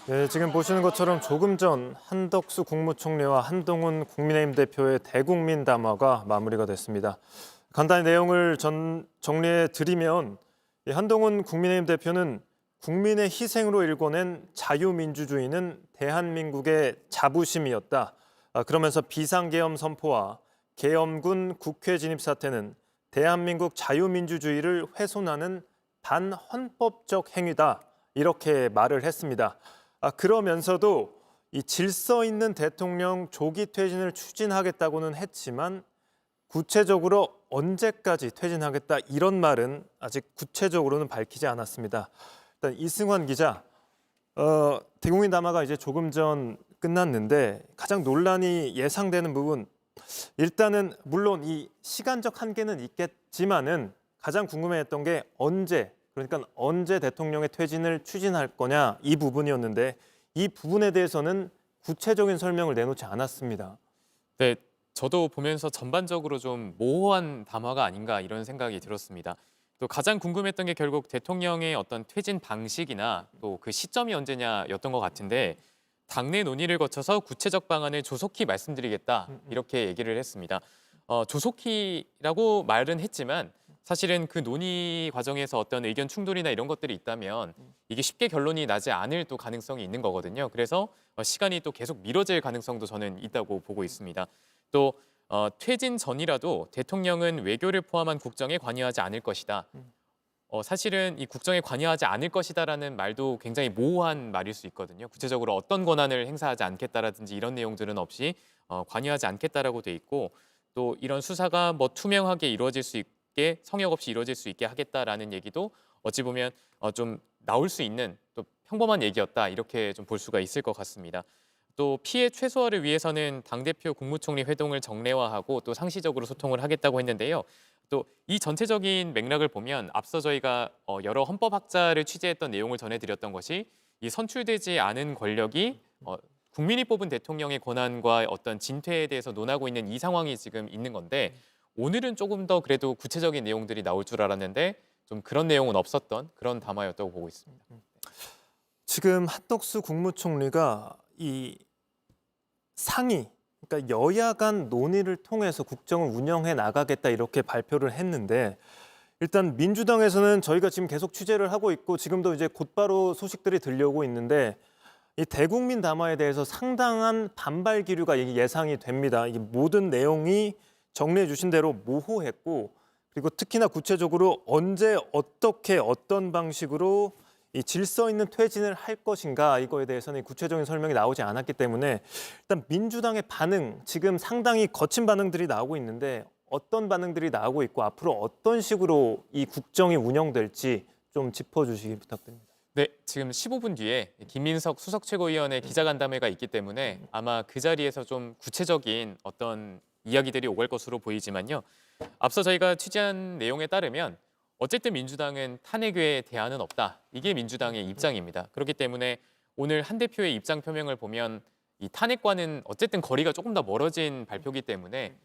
네, 지금 보시는 것처럼 조금 전 한덕수 국무총리와 한동훈 국민의힘 대표의 대국민 담화가 마무리가 됐습니다. 간단히 내용을 정리해 드리면 한동훈 국민의힘 대표는 국민의 희생으로 일궈낸 자유민주주의는 대한민국의 자부심이었다. 그러면서 비상계엄 선포와 계엄군 국회 진입 사태는 대한민국 자유민주주의를 훼손하는 반헌법적 행위다. 이렇게 말을 했습니다. 그러면서도 이 질서 있는 대통령 조기 퇴진을 추진하겠다고는 했지만 구체적으로 언제까지 퇴진하겠다 이런 말은 아직 구체적으로는 밝히지 않았습니다. 일단 이승환 기자, 대국민 담화가 이제 조금 전 끝났는데 가장 논란이 예상되는 부분, 일단은 물론 이 시간적 한계는 있겠지만은 가장 궁금해했던 게 그러니까 언제 대통령의 퇴진을 추진할 거냐 이 부분이었는데 이 부분에 대해서는 구체적인 설명을 내놓지 않았습니다. 네, 저도 보면서 전반적으로 좀 모호한 담화가 아닌가 이런 생각이 들었습니다. 또 가장 궁금했던 게 결국 대통령의 어떤 퇴진 방식이나 또 그 시점이 언제냐였던 것 같은데 당내 논의를 거쳐서 구체적 방안을 조속히 말씀드리겠다 이렇게 얘기를 했습니다. 조속히라고 말은 했지만 사실은 그 논의 과정에서 어떤 의견 충돌이나 이런 것들이 있다면 이게 쉽게 결론이 나지 않을 또 가능성이 있는 거거든요. 그래서 시간이 또 계속 미뤄질 가능성도 저는 있다고 보고 있습니다. 또 퇴진 전이라도 대통령은 외교를 포함한 국정에 관여하지 않을 것이다. 사실은 이 국정에 관여하지 않을 것이다라는 말도 굉장히 모호한 말일 수 있거든요. 구체적으로 어떤 권한을 행사하지 않겠다라든지 이런 내용들은 없이 관여하지 않겠다라고 돼 있고 또 이런 수사가 뭐 투명하게 이루어질 수 있게 성역 없이 이루어질 수 있게 하겠다라는 얘기도 어찌 보면 좀 나올 수 있는 또 평범한 얘기였다 이렇게 좀 볼 수가 있을 것 같습니다. 또 피해 최소화를 위해서는 당대표 국무총리 회동을 정례화하고 또 상시적으로 소통을 하겠다고 했는데요. 또 이 전체적인 맥락을 보면 앞서 저희가 여러 헌법학자를 취재했던 내용을 전해드렸던 것이 이 선출되지 않은 권력이 국민이 뽑은 대통령의 권한과 어떤 진퇴에 대해서 논하고 있는 이 상황이 지금 있는 건데 오늘은 조금 더 그래도 구체적인 내용들이 나올 줄 알았는데 좀 그런 내용은 없었던 그런 담화였다고 보고 있습니다. 지금 한덕수 국무총리가 이 상위, 그러니까 여야 간 논의를 통해서 국정을 운영해 나가겠다 이렇게 발표를 했는데 일단 민주당에서는 저희가 지금 계속 취재를 하고 있고 지금도 이제 곧바로 소식들이 들려오고 있는데 이 대국민 담화에 대해서 상당한 반발 기류가 예상이 됩니다. 이 모든 내용이 정리해 주신 대로 모호했고 그리고 특히나 구체적으로 언제 어떻게 어떤 방식으로 이 질서 있는 퇴진을 할 것인가 이거에 대해서는 구체적인 설명이 나오지 않았기 때문에 일단 민주당의 반응 지금 상당히 거친 반응들이 나오고 있는데 어떤 반응들이 나오고 있고 앞으로 어떤 식으로 이 국정이 운영될지 좀 짚어주시기 부탁드립니다. 네, 지금 15분 뒤에 김민석 수석 최고위원의 기자간담회가 있기 때문에 아마 그 자리에서 좀 구체적인 어떤 이야기들이 오갈 것으로 보이지만요. 앞서 저희가 취재한 내용에 따르면 어쨌든 민주당은 탄핵에 대안은 없다. 이게 민주당의 입장입니다. 그렇기 때문에 오늘 한 대표의 입장 표명을 보면 이 탄핵과는 어쨌든 거리가 조금 더 멀어진 발표이기 때문에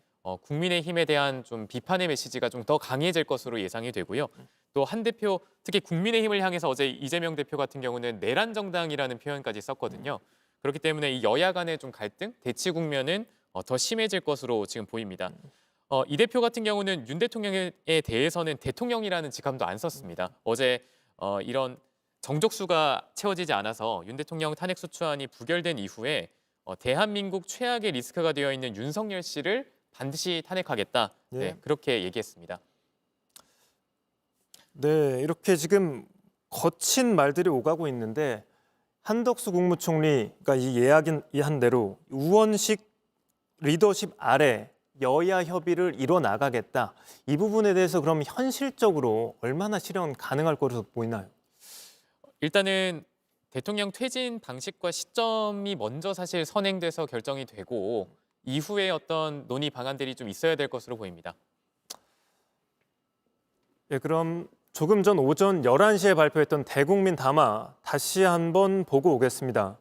국민의힘에 대한 좀 비판의 메시지가 좀 더 강해질 것으로 예상이 되고요. 또 한 대표, 특히 국민의힘을 향해서 어제 이재명 대표 같은 경우는 내란 정당이라는 표현까지 썼거든요. 그렇기 때문에 이 여야 간의 좀 갈등, 대치 국면은 더 심해질 것으로 지금 보입니다. 이 대표 같은 경우는 윤 대통령에 대해서는 대통령이라는 직함도 안 썼습니다. 어제 이런 정족수가 채워지지 않아서 윤 대통령 탄핵 소추안이 부결된 이후에 대한민국 최악의 리스크가 되어 있는 윤석열 씨를 반드시 탄핵하겠다. 네, 그렇게 얘기했습니다. 네, 이렇게 지금 거친 말들이 오가고 있는데 한덕수 국무총리가 이야기한 대로 우원식 리더십 아래 여야 협의를 이뤄나가겠다. 이 부분에 대해서 그럼 현실적으로 얼마나 실현 가능할 것으로 보이나요? 일단은 대통령 퇴진 방식과 시점이 먼저 사실 선행돼서 결정이 되고 이후에 어떤 논의 방안들이 좀 있어야 될 것으로 보입니다. 네, 그럼 조금 전 오전 11시에 발표했던 대국민 담화 다시 한번 보고 오겠습니다.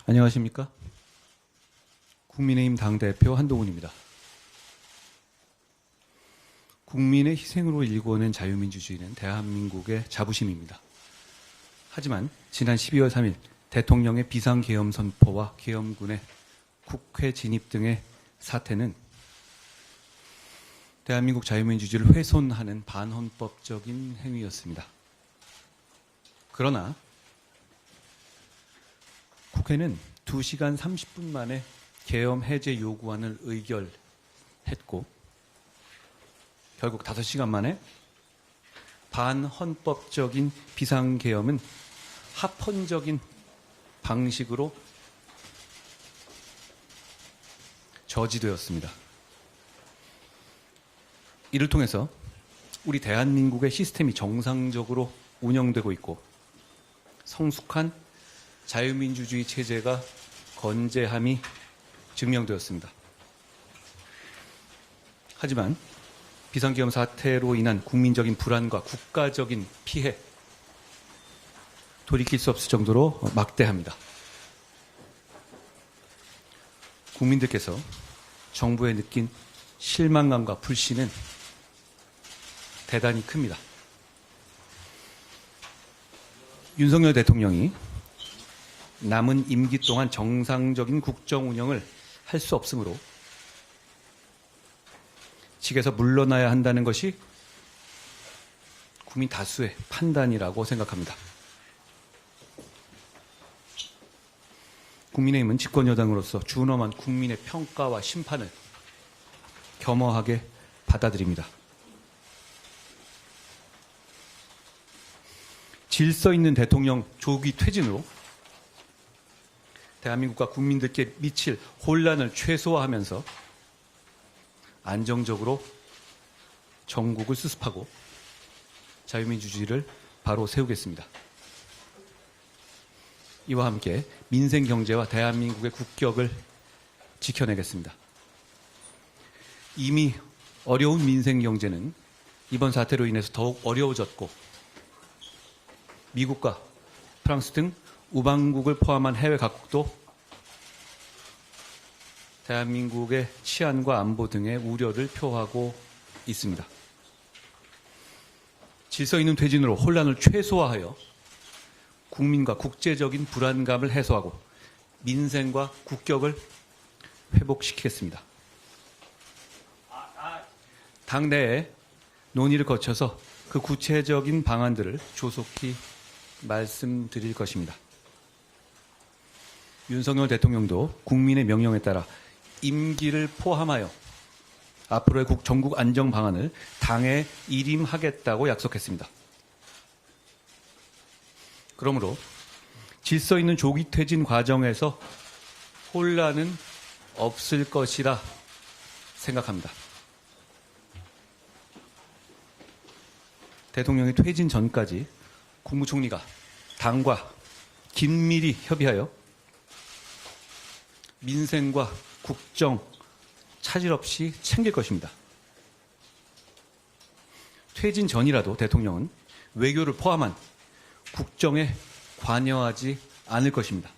안녕하십니까? 국민의힘 당대표 한동훈입니다. 국민의 희생으로 일궈낸 자유민주주의는 대한민국의 자부심입니다. 하지만 지난 12월 3일 대통령의 비상계엄 선포와 계엄군의 국회 진입 등의 사태는 대한민국 자유민주주의를 훼손하는 반헌법적인 행위였습니다. 그러나 국회는 2시간 30분 만에 계엄 해제 요구안을 의결했고 결국 5시간 만에 반헌법적인 비상계엄은 합헌적인 방식으로 저지되었습니다. 이를 통해서 우리 대한민국의 시스템이 정상적으로 운영되고 있고 성숙한 자유민주주의 체제가 건재함이 증명되었습니다. 하지만 비상계엄 사태로 인한 국민적인 불안과 국가적인 피해 돌이킬 수 없을 정도로 막대합니다. 국민들께서 정부에 느낀 실망감과 불신은 대단히 큽니다. 윤석열 대통령이 남은 임기 동안 정상적인 국정 운영을 할 수 없으므로 직에서 물러나야 한다는 것이 국민 다수의 판단이라고 생각합니다. 국민의힘은 집권여당으로서 준엄한 국민의 평가와 심판을 겸허하게 받아들입니다. 질서 있는 대통령 조기 퇴진으로 대한민국과 국민들께 미칠 혼란을 최소화하면서 안정적으로 정국을 수습하고 자유민주주의를 바로 세우겠습니다. 이와 함께 민생 경제와 대한민국의 국격을 지켜내겠습니다. 이미 어려운 민생 경제는 이번 사태로 인해서 더욱 어려워졌고 미국과 프랑스 등 우방국을 포함한 해외 각국도 대한민국의 치안과 안보 등의 우려를 표하고 있습니다. 질서 있는 퇴진으로 혼란을 최소화하여 국민과 국제적인 불안감을 해소하고 민생과 국격을 회복시키겠습니다. 당내에 논의를 거쳐서 그 구체적인 방안들을 조속히 말씀드릴 것입니다. 윤석열 대통령도 국민의 명령에 따라 임기를 포함하여 앞으로의 전국 안정 방안을 당에 일임하겠다고 약속했습니다. 그러므로 질서 있는 조기 퇴진 과정에서 혼란은 없을 것이라 생각합니다. 대통령이 퇴진 전까지 국무총리가 당과 긴밀히 협의하여 민생과 국정 차질 없이 챙길 것입니다. 퇴진 전이라도 대통령은 외교를 포함한 국정에 관여하지 않을 것입니다.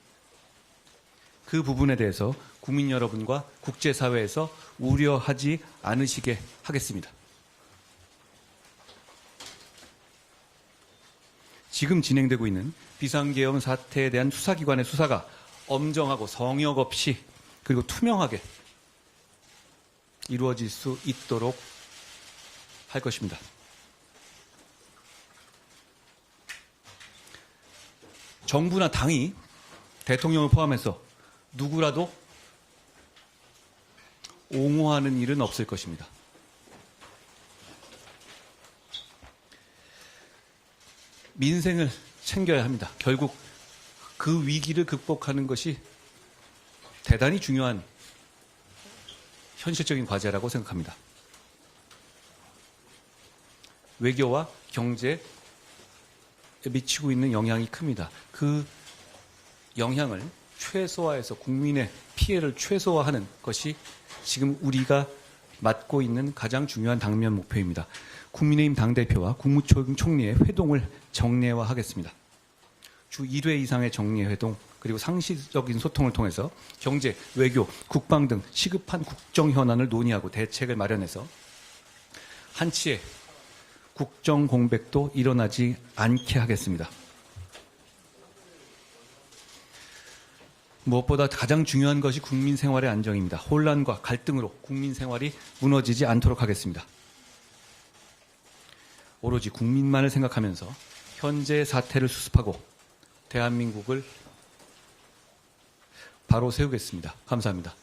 그 부분에 대해서 국민 여러분과 국제사회에서 우려하지 않으시게 하겠습니다. 지금 진행되고 있는 비상계엄 사태에 대한 수사기관의 수사가 엄정하고 성역 없이 그리고 투명하게 이루어질 수 있도록 할 것입니다. 정부나 당이 대통령을 포함해서 누구라도 옹호하는 일은 없을 것입니다. 민생을 챙겨야 합니다. 결국 그 위기를 극복하는 것이 대단히 중요한 현실적인 과제라고 생각합니다. 외교와 경제에 미치고 있는 영향이 큽니다. 그 영향을 최소화해서 국민의 피해를 최소화하는 것이 지금 우리가 맡고 있는 가장 중요한 당면 목표입니다. 국민의힘 당대표와 국무총리의 회동을 정례화하겠습니다. 주 1회 이상의 정례 회동 그리고 상시적인 소통을 통해서 경제, 외교, 국방 등 시급한 국정 현안을 논의하고 대책을 마련해서 한치의 국정 공백도 일어나지 않게 하겠습니다. 무엇보다 가장 중요한 것이 국민 생활의 안정입니다. 혼란과 갈등으로 국민 생활이 무너지지 않도록 하겠습니다. 오로지 국민만을 생각하면서 현재의 사태를 수습하고 대한민국을 바로 세우겠습니다. 감사합니다.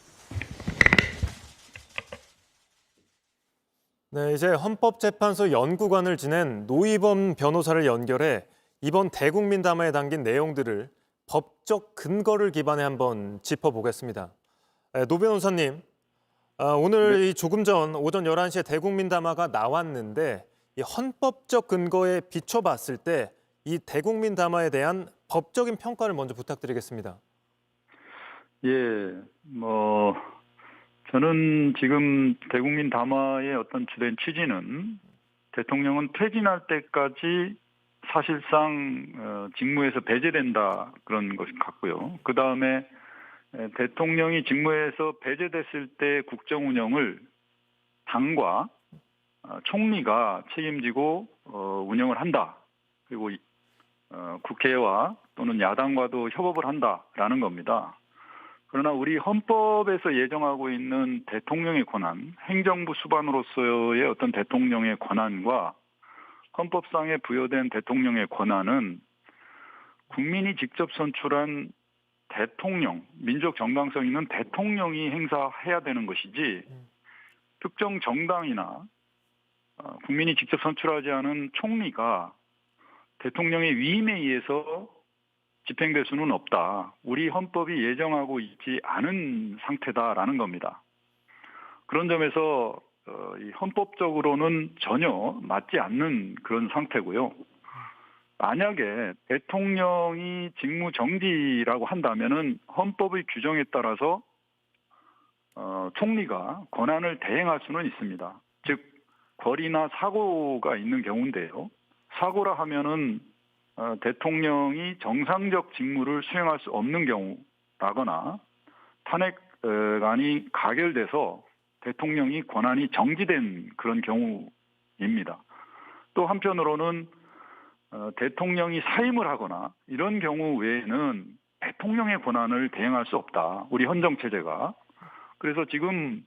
네, 이제 헌법재판소 연구관을 지낸 노희범 변호사를 연결해 이번 대국민 담화에 담긴 내용들을 법적 근거를 기반해 한번 짚어보겠습니다. 노 변호사님, 오늘 이 조금 전 오전 11시에 대국민 담화가 나왔는데 이 헌법적 근거에 비춰봤을 때 이 대국민 담화에 대한 법적인 평가를 먼저 부탁드리겠습니다. 예, 저는 지금 대국민 담화의 어떤 주된 취지는 대통령은 퇴진할 때까지 사실상 직무에서 배제된다 그런 것이 같고요. 그 다음에 대통령이 직무에서 배제됐을 때 국정 운영을 당과 총리가 책임지고 운영을 한다. 그리고 국회와 또는 야당과도 협업을 한다라는 겁니다. 그러나 우리 헌법에서 예정하고 있는 대통령의 권한, 행정부 수반으로서의 어떤 대통령의 권한과 헌법상에 부여된 대통령의 권한은 국민이 직접 선출한 대통령, 민족 정당성 있는 대통령이 행사해야 되는 것이지 특정 정당이나 국민이 직접 선출하지 않은 총리가 대통령의 위임에 의해서 집행될 수는 없다. 우리 헌법이 예정하고 있지 않은 상태다라는 겁니다. 그런 점에서 이 헌법적으로는 전혀 맞지 않는 그런 상태고요. 만약에 대통령이 직무 정지라고 한다면은 헌법의 규정에 따라서 총리가 권한을 대행할 수는 있습니다. 즉 거리나 사고가 있는 경우인데요. 사고라 하면은 대통령이 정상적 직무를 수행할 수 없는 경우라거나 탄핵안이 가결돼서 대통령이 권한이 정지된 그런 경우입니다. 또 한편으로는 대통령이 사임을 하거나 이런 경우 외에는 대통령의 권한을 대행할 수 없다. 우리 헌정체제가. 그래서 지금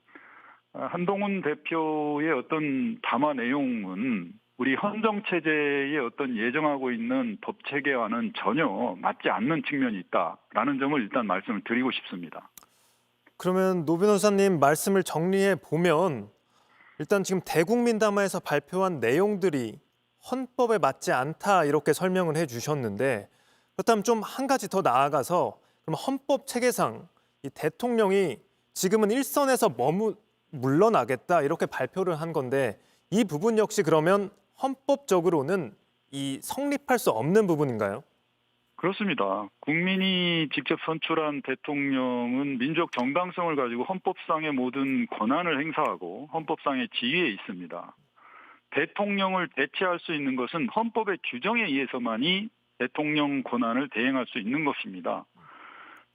한동훈 대표의 어떤 담화 내용은 우리 헌정 체제의 어떤 예정하고 있는 법 체계와는 전혀 맞지 않는 측면이 있다라는 점을 일단 말씀을 드리고 싶습니다. 그러면 노 변호사님 말씀을 정리해 보면 일단 지금 대국민 담화에서 발표한 내용들이 헌법에 맞지 않다 이렇게 설명을 해주셨는데 그렇다면 좀 한 가지 더 나아가서 그럼 헌법 체계상 이 대통령이 지금은 일선에서 물러나겠다 이렇게 발표를 한 건데 이 부분 역시 그러면 헌법적으로는 이 성립할 수 없는 부분인가요? 그렇습니다. 국민이 직접 선출한 대통령은 민족 정당성을 가지고 헌법상의 모든 권한을 행사하고 헌법상의 지위에 있습니다. 대통령을 대체할 수 있는 것은 헌법의 규정에 의해서만이 대통령 권한을 대행할 수 있는 것입니다.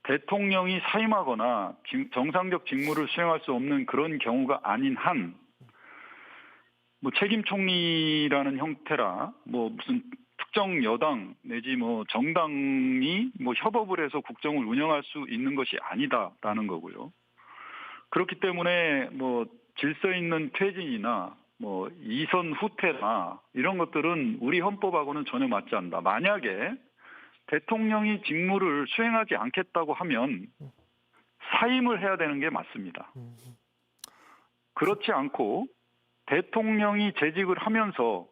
대통령이 사임하거나 정상적 직무를 수행할 수 없는 그런 경우가 아닌 한 책임 총리라는 형태라 무슨 특정 여당 내지 정당이 협업을 해서 국정을 운영할 수 있는 것이 아니다라는 거고요. 그렇기 때문에 질서 있는 퇴진이나 이선 후퇴나 이런 것들은 우리 헌법하고는 전혀 맞지 않는다. 만약에 대통령이 직무를 수행하지 않겠다고 하면 사임을 해야 되는 게 맞습니다. 그렇지 않고 대통령이 재직을 하면서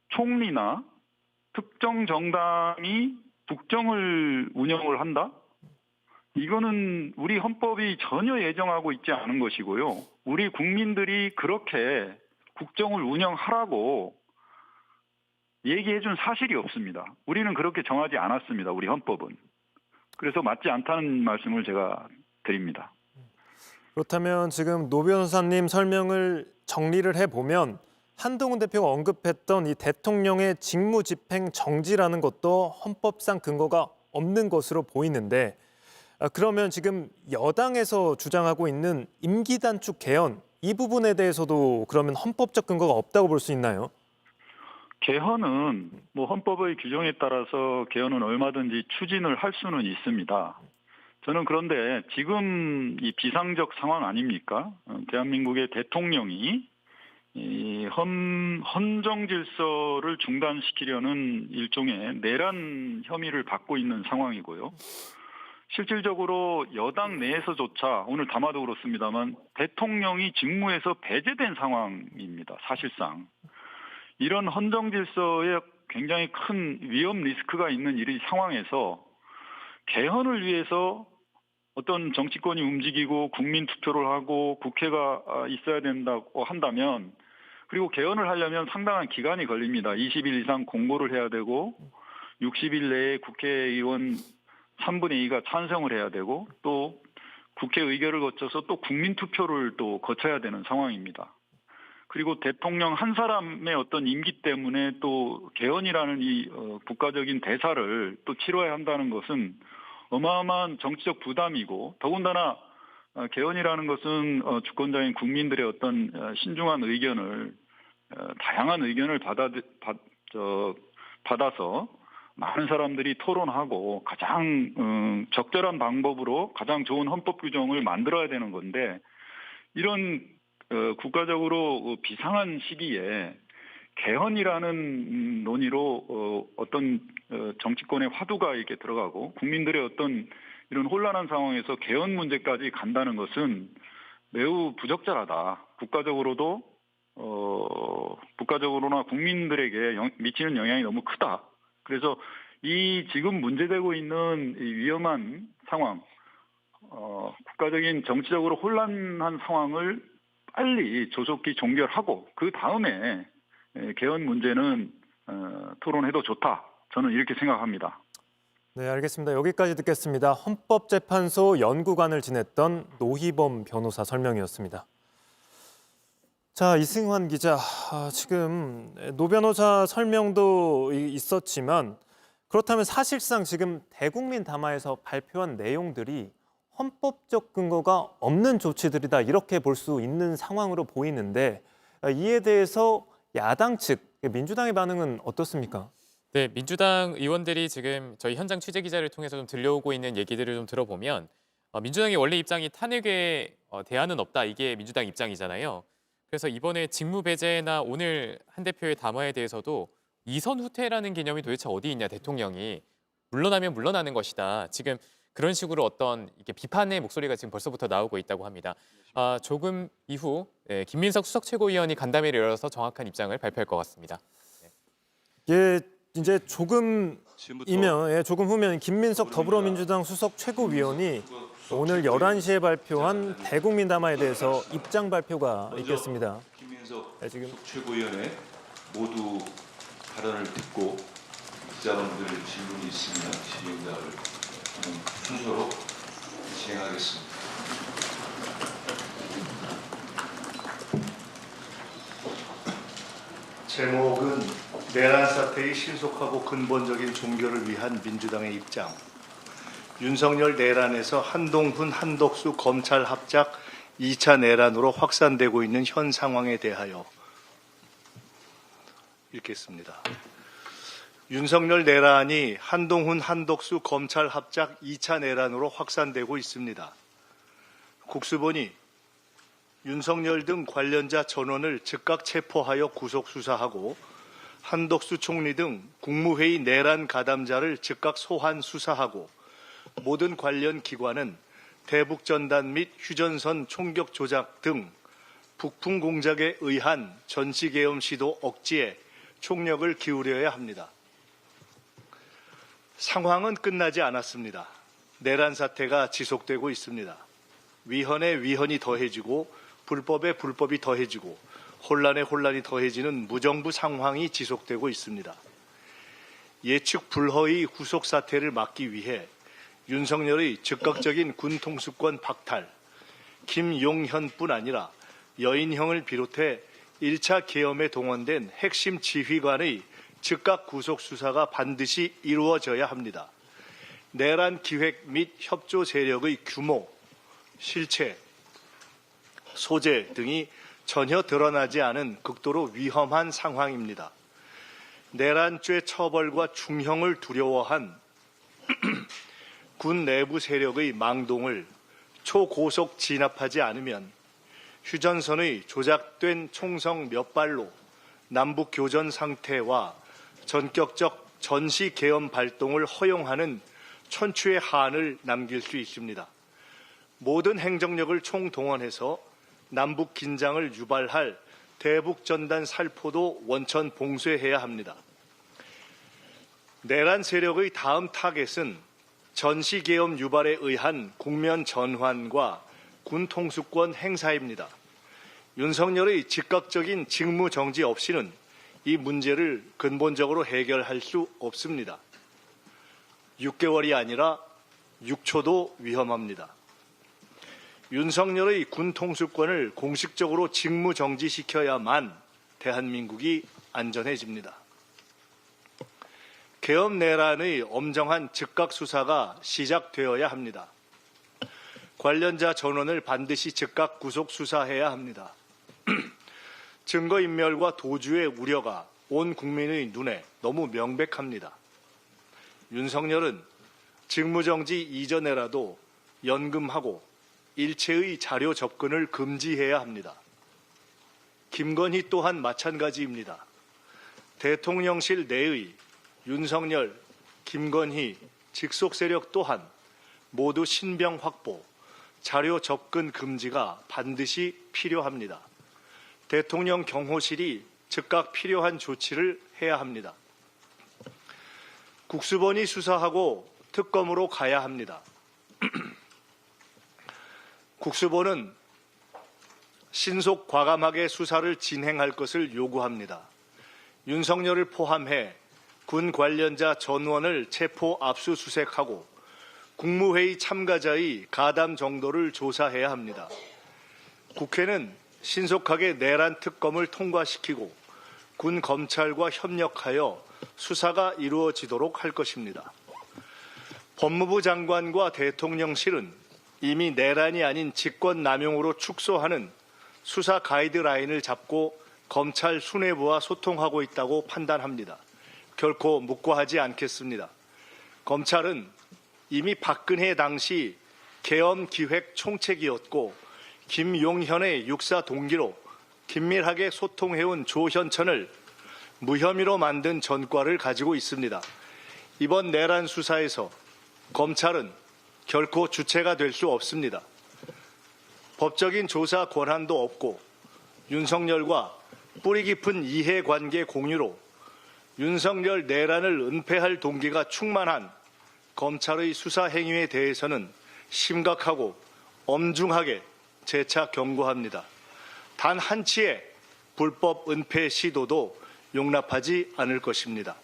총리나 특정 정당이 국정을 운영을 한다? 이거는 우리 헌법이 전혀 예정하고 있지 않은 것이고요. 우리 국민들이 그렇게 국정을 운영하라고 얘기해 준 사실이 없습니다. 우리는 그렇게 정하지 않았습니다. 우리 헌법은. 그래서 맞지 않다는 말씀을 제가 드립니다. 그렇다면 지금 노 변호사님 설명을 정리를 해보면 한동훈 대표가 언급했던 이 대통령의 직무 집행 정지라는 것도 헌법상 근거가 없는 것으로 보이는데 그러면 지금 여당에서 주장하고 있는 임기 단축 개헌 이 부분에 대해서도 그러면 헌법적 근거가 없다고 볼 수 있나요? 개헌은 헌법의 규정에 따라서 개헌은 얼마든지 추진을 할 수는 있습니다. 저는 그런데 지금 이 비상적 상황 아닙니까? 대한민국의 대통령이 이 헌정 질서를 중단시키려는 일종의 내란 혐의를 받고 있는 상황이고요. 실질적으로 여당 내에서조차 오늘 담화도 그렇습니다만 대통령이 직무에서 배제된 상황입니다. 사실상. 이런 헌정 질서에 굉장히 큰 위험 리스크가 있는 이 상황에서 개헌을 위해서 어떤 정치권이 움직이고 국민 투표를 하고 국회가 있어야 된다고 한다면 그리고 개헌을 하려면 상당한 기간이 걸립니다. 20일 이상 공고를 해야 되고 60일 내에 국회의원 3분의 2가 찬성을 해야 되고 또 국회 의결을 거쳐서 또 국민 투표를 또 거쳐야 되는 상황입니다. 그리고 대통령 한 사람의 어떤 임기 때문에 또 개헌이라는 이 국가적인 대사를 또 치러야 한다는 것은 어마어마한 정치적 부담이고 더군다나 개헌이라는 것은 주권자인 국민들의 어떤 신중한 의견을 다양한 의견을 받아서 많은 사람들이 토론하고 가장 적절한 방법으로 가장 좋은 헌법 규정을 만들어야 되는 건데 이런 국가적으로 비상한 시기에 개헌이라는 논의로 어떤 정치권의 화두가 이렇게 들어가고 국민들의 어떤 이런 혼란한 상황에서 개헌 문제까지 간다는 것은 매우 부적절하다. 국가적으로나 국민들에게 미치는 영향이 너무 크다. 그래서 이 지금 문제되고 있는 이 위험한 상황, 국가적인 정치적으로 혼란한 상황을 빨리 조속히 종결하고 그 다음에 개헌 문제는 토론해도 좋다. 저는 이렇게 생각합니다. 네, 알겠습니다. 여기까지 듣겠습니다. 헌법재판소 연구관을 지냈던 노희범 변호사 설명이었습니다. 자, 이승환 기자, 지금 노 변호사 설명도 있었지만 그렇다면 사실상 지금 대국민 담화에서 발표한 내용들이 헌법적 근거가 없는 조치들이다 이렇게 볼 수 있는 상황으로 보이는데 이에 대해서 야당 측, 민주당의 반응은 어떻습니까? 네, 민주당 의원들이 지금 저희 현장 취재 기자를 통해서 좀 들려오고 있는 얘기들을 좀 들어보면 민주당의 원래 입장이 탄핵에 대안은 없다. 이게 민주당 입장이잖아요. 그래서 이번에 직무 배제나 오늘 한 대표의 담화에 대해서도 이선 후퇴라는 개념이 도대체 어디 있냐, 대통령이. 물러나면 물러나는 것이다. 지금 그런 식으로 어떤 이게 비판의 목소리가 지금 벌써부터 나오고 있다고 합니다. 조금 이후 김민석 수석 최고위원이 간담회를 열어서 정확한 입장을 발표할 것 같습니다. 예, 이제 조금 후면 김민석 더불어민주당 수석 최고위원이 오늘 11시에 발표한 대국민 담화에 대해서 입장 발표가 있겠습니다. 김민석 지금 최고위원의 모두 발언을 듣고 기자분들 질문이 있으면 질의응답을 순서로 진행하겠습니다. 제목은 내란 사태의 신속하고 근본적인 종결을 위한 민주당의 입장. 윤석열 내란에서 한동훈, 한덕수 검찰 합작 2차 내란으로 확산되고 있는 현 상황에 대하여 읽겠습니다. 윤석열 내란이 한동훈, 한덕수 검찰 합작 2차 내란으로 확산되고 있습니다. 국수본이 윤석열 등 관련자 전원을 즉각 체포하여 구속 수사하고 한덕수 총리 등 국무회의 내란 가담자를 즉각 소환 수사하고 모든 관련 기관은 대북전단 및 휴전선 총격 조작 등 북풍 공작에 의한 전시계엄 시도 억지에 총력을 기울여야 합니다. 상황은 끝나지 않았습니다. 내란 사태가 지속되고 있습니다. 위헌에 위헌이 더해지고 불법에 불법이 더해지고 혼란에 혼란이 더해지는 무정부 상황이 지속되고 있습니다. 예측 불허의 후속 사태를 막기 위해 윤석열의 즉각적인 군 통수권 박탈, 김용현뿐 아니라 여인형을 비롯해 1차 계엄에 동원된 핵심 지휘관의 즉각 구속 수사가 반드시 이루어져야 합니다. 내란 기획 및 협조 세력의 규모, 실체, 소재 등이 전혀 드러나지 않은 극도로 위험한 상황입니다. 내란죄 처벌과 중형을 두려워한 군 내부 세력의 망동을 초고속 진압하지 않으면 휴전선의 조작된 총성 몇 발로 남북 교전 상태와 전격적 전시 계엄 발동을 허용하는 천추의 한을 남길 수 있습니다. 모든 행정력을 총동원해서 남북 긴장을 유발할 대북 전단 살포도 원천 봉쇄해야 합니다. 내란 세력의 다음 타겟은 전시 계엄 유발에 의한 국면 전환과 군 통수권 행사입니다. 윤석열의 즉각적인 직무 정지 없이는 이 문제를 근본적으로 해결할 수 없습니다. 6개월이 아니라 6초도 위험합니다. 윤석열의 군 통수권을 공식적으로 직무 정지시켜야만 대한민국이 안전해집니다. 계엄 내란의 엄정한 즉각 수사가 시작되어야 합니다. 관련자 전원을 반드시 즉각 구속 수사해야 합니다. 증거인멸과 도주의 우려가 온 국민의 눈에 너무 명백합니다. 윤석열은 직무정지 이전에라도 연금하고 일체의 자료 접근을 금지해야 합니다. 김건희 또한 마찬가지입니다. 대통령실 내의 윤석열, 김건희, 직속 세력 또한 모두 신병 확보, 자료 접근 금지가 반드시 필요합니다. 대통령 경호실이 즉각 필요한 조치를 해야 합니다. 국수본이 수사하고 특검으로 가야 합니다. 국수본은 신속 과감하게 수사를 진행할 것을 요구합니다. 윤석열을 포함해 군 관련자 전원을 체포 압수수색하고 국무회의 참가자의 가담 정도를 조사해야 합니다. 국회는 신속하게 내란 특검을 통과시키고 군 검찰과 협력하여 수사가 이루어지도록 할 것입니다. 법무부 장관과 대통령실은 이미 내란이 아닌 직권남용으로 축소하는 수사 가이드라인을 잡고 검찰 수뇌부와 소통하고 있다고 판단합니다. 결코 묵과하지 않겠습니다. 검찰은 이미 박근혜 당시 계엄 기획 총책이었고 김용현의 육사 동기로 긴밀하게 소통해온 조현천을 무혐의로 만든 전과를 가지고 있습니다. 이번 내란 수사에서 검찰은 결코 주체가 될 수 없습니다. 법적인 조사 권한도 없고 윤석열과 뿌리 깊은 이해관계 공유로 윤석열 내란을 은폐할 동기가 충만한 검찰의 수사 행위에 대해서는 심각하고 엄중하게 재차 경고합니다. 단 한치의 불법 은폐 시도도 용납하지 않을 것입니다.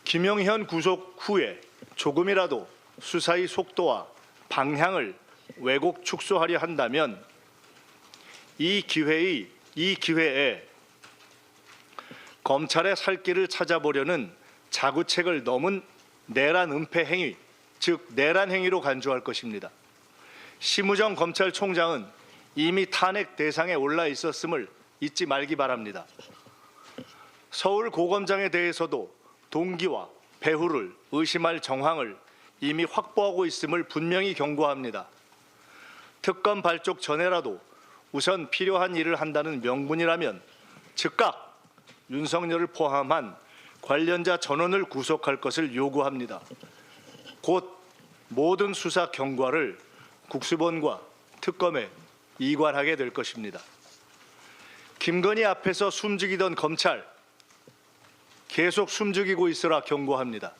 김용현 구속 후에 조금이라도 수사의 속도와 방향을 왜곡 축소하려 한다면 이 기회에 검찰의 살 길을 찾아보려는 자구책을 넘은 내란 은폐 행위, 즉 내란 행위로 간주할 것입니다. 심우정 검찰총장은 이미 탄핵 대상에 올라 있었음을 잊지 말기 바랍니다. 서울 고검장에 대해서도 동기와 배후를 의심할 정황을 이미 확보하고 있음을 분명히 경고합니다. 특검 발족 전에라도 우선 필요한 일을 한다는 명분이라면 즉각 윤석열을 포함한 관련자 전원을 구속할 것을 요구합니다. 곧 모든 수사 경과를 국수본과 특검에 이관하게 될 것입니다. 김건희 앞에서 숨죽이던 검찰, 계속 숨죽이고 있으라 경고합니다.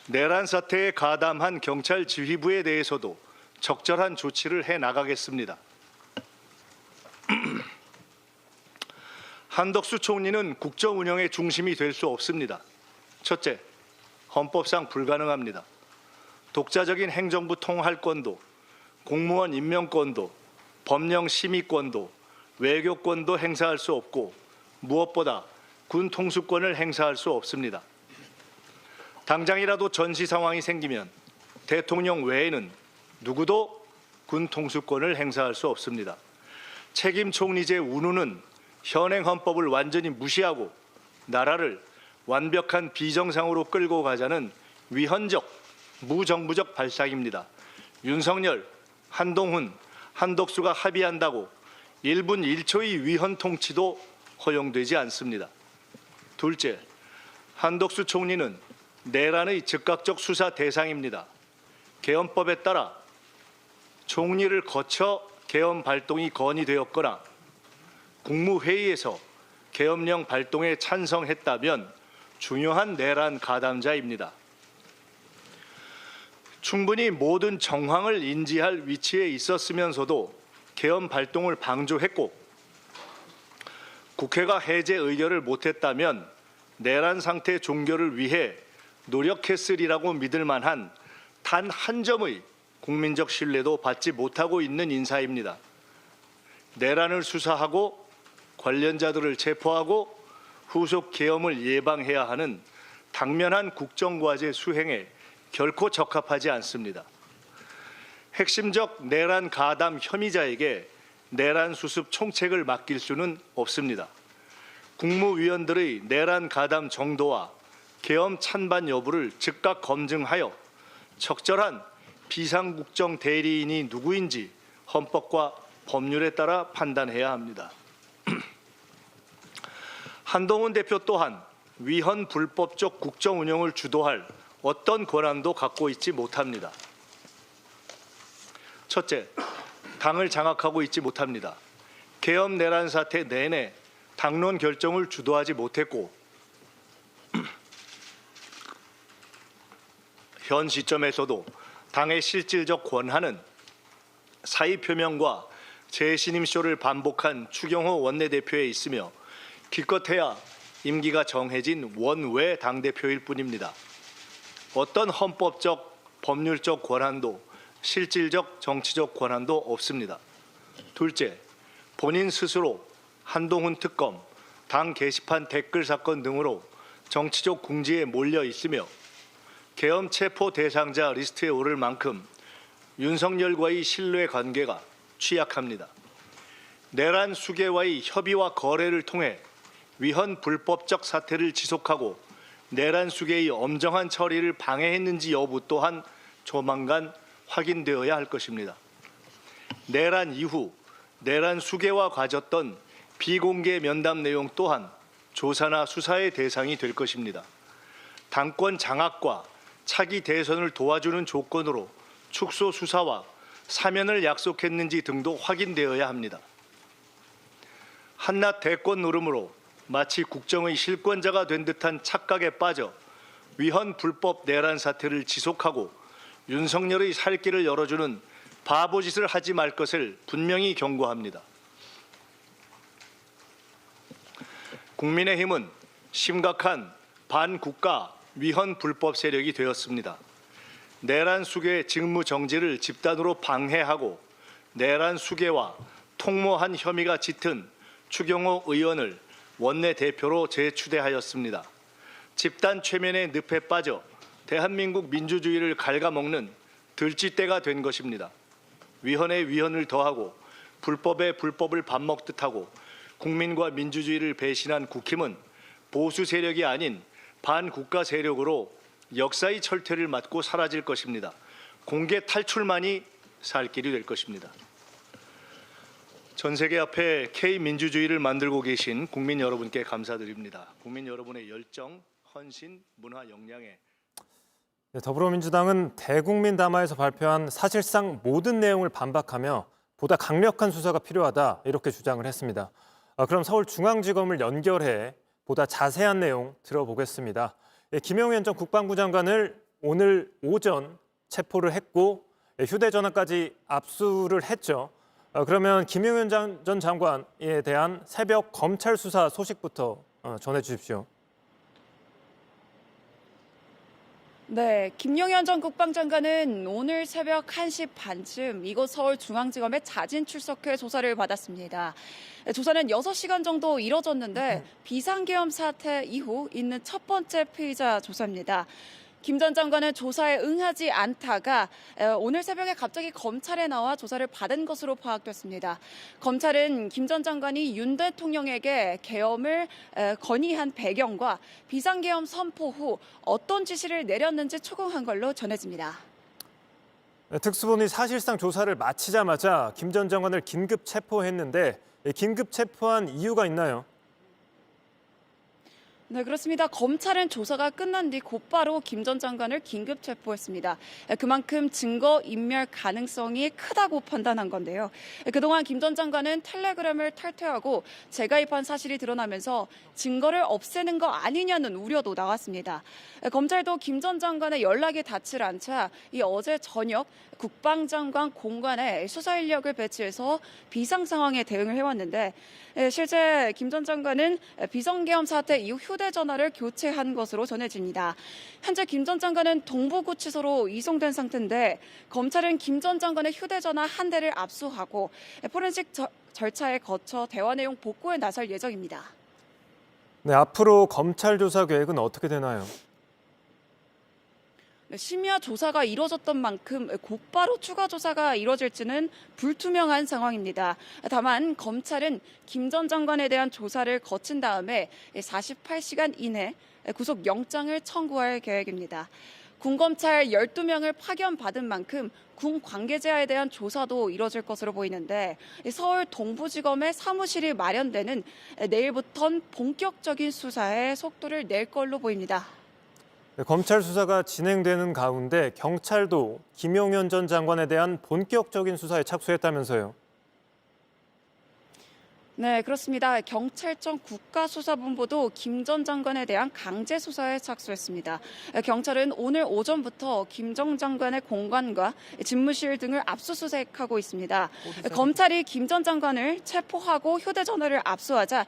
내란 사태에 가담한 경찰 지휘부에 대해서도 적절한 조치를 해 나가겠습니다. 한덕수 총리는 국정 운영의 중심이 될 수 없습니다. 첫째, 헌법상 불가능합니다. 독자적인 행정부 통할권도, 공무원 임명권도, 법령 심의권도, 외교권도 행사할 수 없고 무엇보다 군 통수권을 행사할 수 없습니다. 당장이라도 전시 상황이 생기면 대통령 외에는 누구도 군 통수권을 행사할 수 없습니다. 책임 총리제 운운은 현행 헌법을 완전히 무시하고 나라를 완벽한 비정상으로 끌고 가자는 위헌적, 무정부적 발상입니다. 윤석열, 한동훈, 한덕수가 합의한다고 1분 1초의 위헌 통치도 허용되지 않습니다. 둘째, 한덕수 총리는 내란의 즉각적 수사 대상입니다. 계엄법에 따라 총리를 거쳐 계엄 발동이 건의되었거나 국무회의에서 계엄령 발동에 찬성했다면 중요한 내란 가담자입니다. 충분히 모든 정황을 인지할 위치에 있었으면서도 계엄 발동을 방조했고 국회가 해제 의결을 못했다면 내란 상태 종결을 위해 노력했으리라고 믿을 만한 단 한 점의 국민적 신뢰도 받지 못하고 있는 인사입니다. 내란을 수사하고 관련자들을 체포하고 후속 계엄을 예방해야 하는 당면한 국정과제 수행에 결코 적합하지 않습니다. 핵심적 내란 가담 혐의자에게 내란 수습 총책을 맡길 수는 없습니다. 국무위원들의 내란 가담 정도와 계엄 찬반 여부를 즉각 검증하여 적절한 비상국정 대리인이 누구인지 헌법과 법률에 따라 판단해야 합니다. 한동훈 대표 또한 위헌 불법적 국정 운영을 주도할 어떤 권한도 갖고 있지 못합니다. 첫째, 당을 장악하고 있지 못합니다. 계엄 내란 사태 내내 당론 결정을 주도하지 못했고 현 시점에서도 당의 실질적 권한은 사의 표명과 재신임쇼를 반복한 추경호 원내대표에 있으며 기껏해야 임기가 정해진 원외 당대표일 뿐입니다. 어떤 헌법적, 법률적 권한도 실질적 정치적 권한도 없습니다. 둘째, 본인 스스로 한동훈 특검, 당 게시판 댓글 사건 등으로 정치적 궁지에 몰려 있으며 계엄 체포 대상자 리스트에 오를 만큼 윤석열과의 신뢰 관계가 취약합니다. 내란 수계와의 협의와 거래를 통해 위헌 불법적 사태를 지속하고 내란 수계의 엄정한 처리를 방해했는지 여부 또한 조만간 확인되어야 할 것입니다. 내란 이후 내란 수개와 가졌던 비공개 면담 내용 또한 조사나 수사의 대상이 될 것입니다. 당권 장악과 차기 대선을 도와주는 조건으로 축소 수사와 사면을 약속했는지 등도 확인되어야 합니다. 한낱 대권 노름으로 마치 국정의 실권자가 된 듯한 착각에 빠져 위헌 불법 내란 사태를 지속하고 윤석열의 살 길을 열어주는 바보짓을 하지 말 것을 분명히 경고합니다. 국민의힘은 심각한 반국가 위헌 불법 세력이 되었습니다. 내란 수괴 직무 정지를 집단으로 방해하고 내란 수괴와 통모한 혐의가 짙은 추경호 의원을 원내대표로 재추대하였습니다. 집단 최면의 늪에 빠져 대한민국 민주주의를 갉아먹는 들쥐떼가 된 것입니다. 위헌에 위헌을 더하고 불법에 불법을 밥 먹듯 하고 국민과 민주주의를 배신한 국힘은 보수 세력이 아닌 반국가 세력으로 역사의 철퇴를 맞고 사라질 것입니다. 공개 탈출만이 살 길이 될 것입니다. 전 세계 앞에 K민주주의를 만들고 계신 국민 여러분께 감사드립니다. 국민 여러분의 열정, 헌신, 문화 역량에 네, 더불어민주당은 대국민 담화에서 발표한 사실상 모든 내용을 반박하며 보다 강력한 수사가 필요하다 이렇게 주장을 했습니다. 그럼 서울중앙지검을 연결해 보다 자세한 내용 들어보겠습니다. 김용현 전 국방부 장관을 오늘 오전 체포를 했고 휴대전화까지 압수를 했죠. 그러면 김용현 전 장관에 대한 새벽 검찰 수사 소식부터 전해주십시오. 네, 김용현 전 국방장관은 오늘 새벽 1시 반쯤 이곳 서울중앙지검에 자진 출석해 조사를 받았습니다. 조사는 6시간 정도 이뤄졌는데 비상계엄 사태 이후 있는 첫 번째 피의자 조사입니다. 김 전 장관은 조사에 응하지 않다가 오늘 새벽에 갑자기 검찰에 나와 조사를 받은 것으로 파악됐습니다. 검찰은 김 전 장관이 윤 대통령에게 계엄을 건의한 배경과 비상계엄 선포 후 어떤 지시를 내렸는지 초공한 걸로 전해집니다. 특수본이 사실상 조사를 마치자마자 김 전 장관을 긴급 체포했는데 긴급 체포한 이유가 있나요? 네, 그렇습니다. 검찰은 조사가 끝난 뒤 곧바로 김 전 장관을 긴급 체포했습니다. 그만큼 증거 인멸 가능성이 크다고 판단한 건데요. 그동안 김 전 장관은 텔레그램을 탈퇴하고 재가입한 사실이 드러나면서 증거를 없애는 거 아니냐는 우려도 나왔습니다. 검찰도 김 전 장관의 연락이 닿질 않자 어제 저녁 국방장관 공관에 수사 인력을 배치해서 비상 상황에 대응을 해왔는데 실제 김 전 장관은 비상계엄 사태 이후 휴대전화를 교체한 것으로 전해집니다. 현재 김 전 장관은 동부구치소로 이송된 상태인데 검찰은 김 전 장관의 휴대전화 한 대를 압수하고 포렌식 절차에 거쳐 대화 내용 복구에 나설 예정입니다. 네, 앞으로 검찰 조사 계획은 어떻게 되나요? 심야 조사가 이뤄졌던 만큼 곧바로 추가 조사가 이뤄질지는 불투명한 상황입니다. 다만 검찰은 김 전 장관에 대한 조사를 거친 다음에 48시간 이내 구속영장을 청구할 계획입니다. 군검찰 12명을 파견받은 만큼 군 관계자에 대한 조사도 이뤄질 것으로 보이는데 서울 동부지검에 사무실이 마련되는 내일부터는 본격적인 수사에 속도를 낼 걸로 보입니다. 네, 검찰 수사가 진행되는 가운데 경찰도 김용현 전 장관에 대한 본격적인 수사에 착수했다면서요. 네, 그렇습니다. 경찰청 국가수사본부도 김 전 장관에 대한 강제 수사에 착수했습니다. 경찰은 오늘 오전부터 김 전 장관의 공관과 집무실 등을 압수수색하고 있습니다. 검찰이 김 전 장관을 체포하고 휴대전화를 압수하자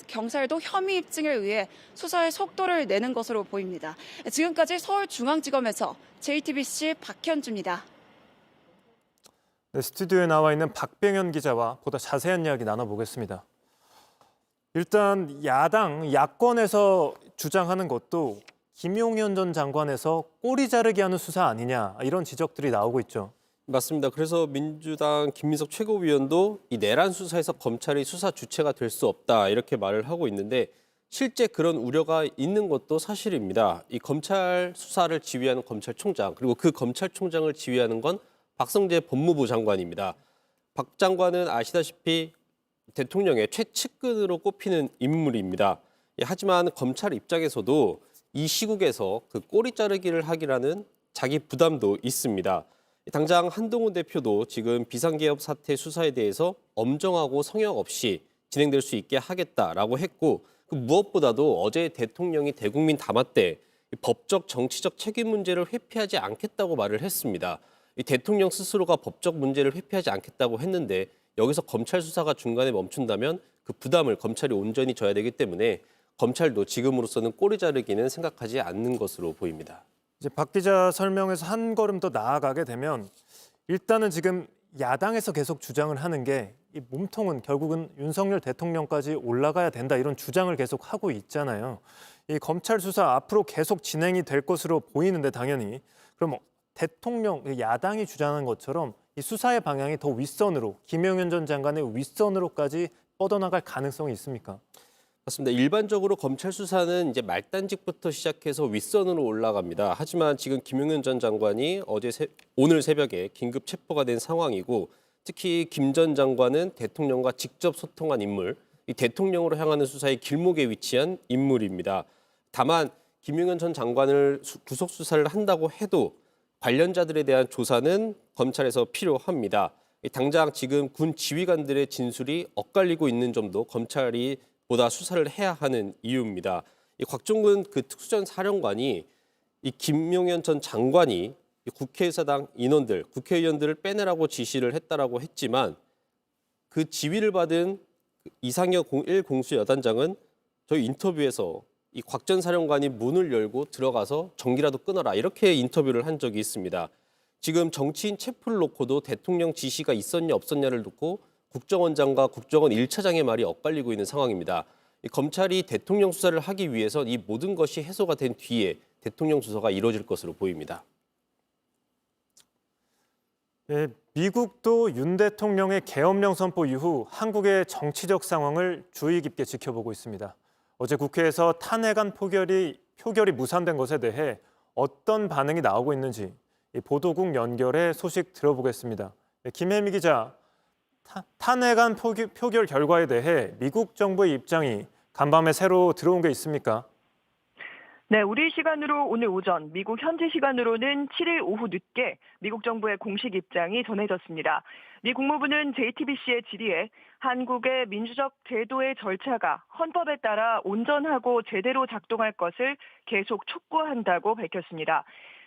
경찰도 혐의 입증을 위해 수사에 속도를 내는 것으로 보입니다. 지금까지 서울중앙지검에서 JTBC 박현주입니다. 네, 스튜디오에 나와 있는 박병현 기자와 보다 자세한 이야기 나눠보겠습니다. 일단 야권에서 주장하는 것도 김용현 전 장관에서 꼬리 자르기 하는 수사 아니냐 이런 지적들이 나오고 있죠. 맞습니다. 그래서 민주당 김민석 최고위원도 이 내란 수사에서 검찰이 수사 주체가 될 수 없다 이렇게 말을 하고 있는데 실제 그런 우려가 있는 것도 사실입니다. 이 검찰 수사를 지휘하는 검찰총장, 그리고 그 검찰총장을 지휘하는 건 박성재 법무부 장관입니다. 박 장관은 아시다시피 대통령의 최측근으로 꼽히는 인물입니다. 하지만 검찰 입장에서도 이 시국에서 그 꼬리 자르기를 하기라는 자기 부담도 있습니다. 당장 한동훈 대표도 지금 비상개업 사태 수사에 대해서 엄정하고 성역 없이 진행될 수 있게 하겠다라고 했고, 그 무엇보다도 어제 대통령이 대국민 담화 때 법적 정치적 책임 문제를 회피하지 않겠다고 말을 했습니다. 이 대통령 스스로가 법적 문제를 회피하지 않겠다고 했는데 여기서 검찰 수사가 중간에 멈춘다면 그 부담을 검찰이 온전히 져야 되기 때문에 검찰도 지금으로서는 꼬리 자르기는 생각하지 않는 것으로 보입니다. 이제 박 기자 설명에서 한 걸음 더 나아가게 되면 일단은 지금 야당에서 계속 주장을 하는 게 이 몸통은 결국은 윤석열 대통령까지 올라가야 된다 이런 주장을 계속 하고 있잖아요. 이 검찰 수사 앞으로 계속 진행이 될 것으로 보이는데 당연히 그럼 대통령 야당이 주장한 것처럼 이 수사의 방향이 더 윗선으로 김용현 전 장관의 윗선으로까지 뻗어나갈 가능성이 있습니까? 맞습니다. 일반적으로 검찰 수사는 이제 말단직부터 시작해서 윗선으로 올라갑니다. 하지만 지금 김용현 전 장관이 오늘 새벽에 긴급 체포가 된 상황이고, 특히 김 전 장관은 대통령과 직접 소통한 인물, 이 대통령으로 향하는 수사의 길목에 위치한 인물입니다. 다만 김용현 전 장관을 구속 수사를 한다고 해도 관련자들에 대한 조사는 검찰에서 필요합니다. 당장 지금 군 지휘관들의 진술이 엇갈리고 있는 점도 검찰이 보다 수사를 해야 하는 이유입니다. 이 곽종근 그 특수전 사령관이 이 김용현 전 장관이 국회의사당 인원들, 국회의원들을 빼내라고 지시를 했다라고 했지만 그 지휘를 받은 이상혁 1공수 여단장은 저희 인터뷰에서 이 곽 전 사령관이 문을 열고 들어가서 전기라도 끊어라 이렇게 인터뷰를 한 적이 있습니다. 지금 정치인 체포를 놓고도 대통령 지시가 있었냐 없었냐를 놓고 국정원장과 국정원 1차장의 말이 엇갈리고 있는 상황입니다. 검찰이 대통령 수사를 하기 위해선 이 모든 것이 해소가 된 뒤에 대통령 수사가 이루어질 것으로 보입니다. 예, 미국도 윤 대통령의 계엄령 선포 이후 한국의 정치적 상황을 주의 깊게 지켜보고 있습니다. 어제 국회에서 탄핵안 표결이 무산된 것에 대해 어떤 반응이 나오고 있는지 보도국 연결해 소식 들어보겠습니다. 김혜미 기자, 탄핵안 표결 결과에 대해 미국 정부의 입장이 간밤에 새로 들어온 게 있습니까? 네, 우리 시간으로 오늘 오전, 미국 현지 시간으로는 7일 오후 늦게 미국 정부의 공식 입장이 전해졌습니다. 미 국무부는 JTBC의 질의에 한국의 민주적 제도의 절차가 헌법에 따라 온전하고 제대로 작동할 것을 계속 촉구한다고 밝혔습니다.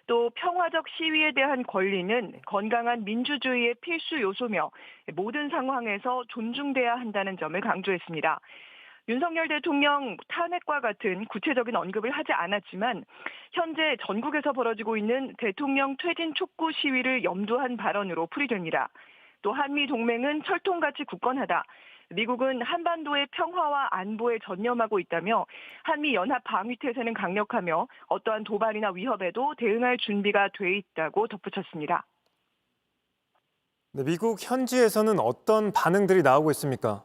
또 평화적 시위에 대한 권리는 건강한 민주주의의 필수 요소며 모든 상황에서 존중돼야 한다는 점을 강조했습니다. 윤석열 대통령 탄핵과 같은 구체적인 언급을 하지 않았지만 현재 전국에서 벌어지고 있는 대통령 퇴진 촉구 시위를 염두한 발언으로 풀이됩니다. 또 한미 동맹은 철통같이 굳건하다. 미국은 한반도의 평화와 안보에 전념하고 있다며 한미 연합 방위 태세는 강력하며 어떠한 도발이나 위협에도 대응할 준비가 돼 있다고 덧붙였습니다. 네, 미국 현지에서는 어떤 반응들이 나오고 있습니까?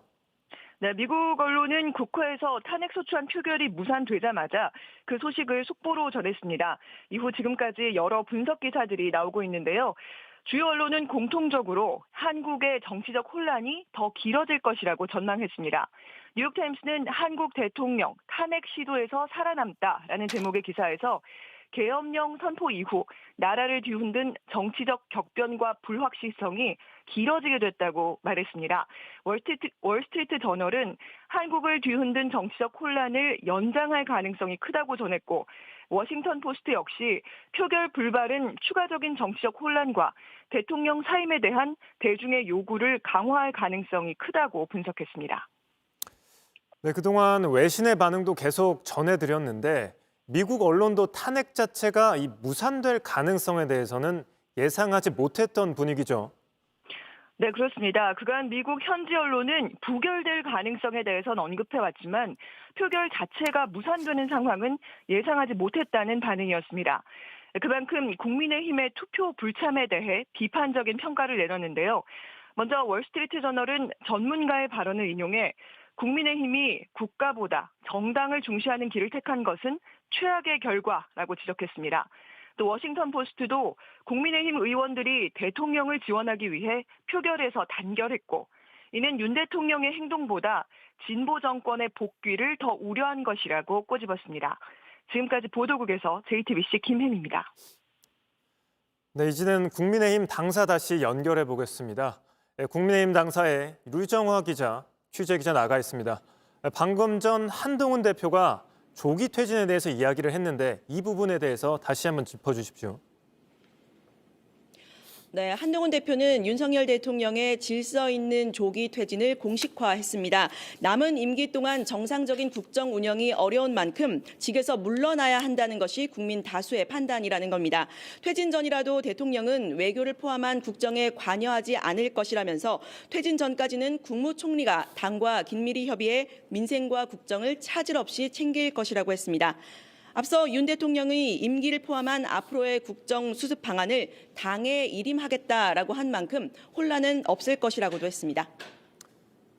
네, 미국 언론은 국회에서 탄핵소추안 표결이 무산되자마자 그 소식을 속보로 전했습니다. 이후 지금까지 여러 분석 기사들이 나오고 있는데요. 주요 언론은 공통적으로 한국의 정치적 혼란이 더 길어질 것이라고 전망했습니다. 뉴욕타임스는 한국 대통령 탄핵 시도에서 살아남다라는 제목의 기사에서 계엄령 선포 이후 나라를 뒤흔든 정치적 격변과 불확실성이 길어지게 됐다고 말했습니다. 월스트리트 저널은 한국을 뒤흔든 정치적 혼란을 연장할 가능성이 크다고 전했고, 워싱턴 포스트 역시 표결 불발은 추가적인 정치적 혼란과 대통령 사임에 대한 대중의 요구를 강화할 가능성이 크다고 분석했습니다. 네, 그동안 외신의 반응도 계속 전해드렸는데 미국 언론도 탄핵 자체가 무산될 가능성에 대해서는 예상하지 못했던 분위기죠. 네, 그렇습니다. 그간 미국 현지 언론은 부결될 가능성에 대해서는 언급해왔지만 표결 자체가 무산되는 상황은 예상하지 못했다는 반응이었습니다. 그만큼 국민의힘의 투표 불참에 대해 비판적인 평가를 내렸는데요. 먼저 월스트리트 저널은 전문가의 발언을 인용해 국민의힘이 국가보다 정당을 중시하는 길을 택한 것은 최악의 결과라고 지적했습니다. 또 워싱턴 포스트도 국민의힘 의원들이 대통령을 지원하기 위해 표결에서 단결했고 이는 윤 대통령의 행동보다 진보 정권의 복귀를 더 우려한 것이라고 꼬집었습니다. 지금까지 보도국에서 JTBC 김혜미입니다. 네, 이제는 국민의힘 당사 다시 연결해 보겠습니다. 국민의힘 당사의 류정화 기자, 취재 기자 나가 있습니다. 방금 전 한동훈 대표가 조기 퇴진에 대해서 이야기를 했는데 이 부분에 대해서 다시 한번 짚어주십시오. 네, 한동훈 대표는 윤석열 대통령의 질서 있는 조기 퇴진을 공식화했습니다. 남은 임기 동안 정상적인 국정 운영이 어려운 만큼 직에서 물러나야 한다는 것이 국민 다수의 판단이라는 겁니다. 퇴진 전이라도 대통령은 외교를 포함한 국정에 관여하지 않을 것이라면서 퇴진 전까지는 국무총리가 당과 긴밀히 협의해 민생과 국정을 차질 없이 챙길 것이라고 했습니다. 앞서 윤 대통령의 임기를 포함한 앞으로의 국정 수습 방안을 당에 일임하겠다라고 한 만큼 혼란은 없을 것이라고도 했습니다.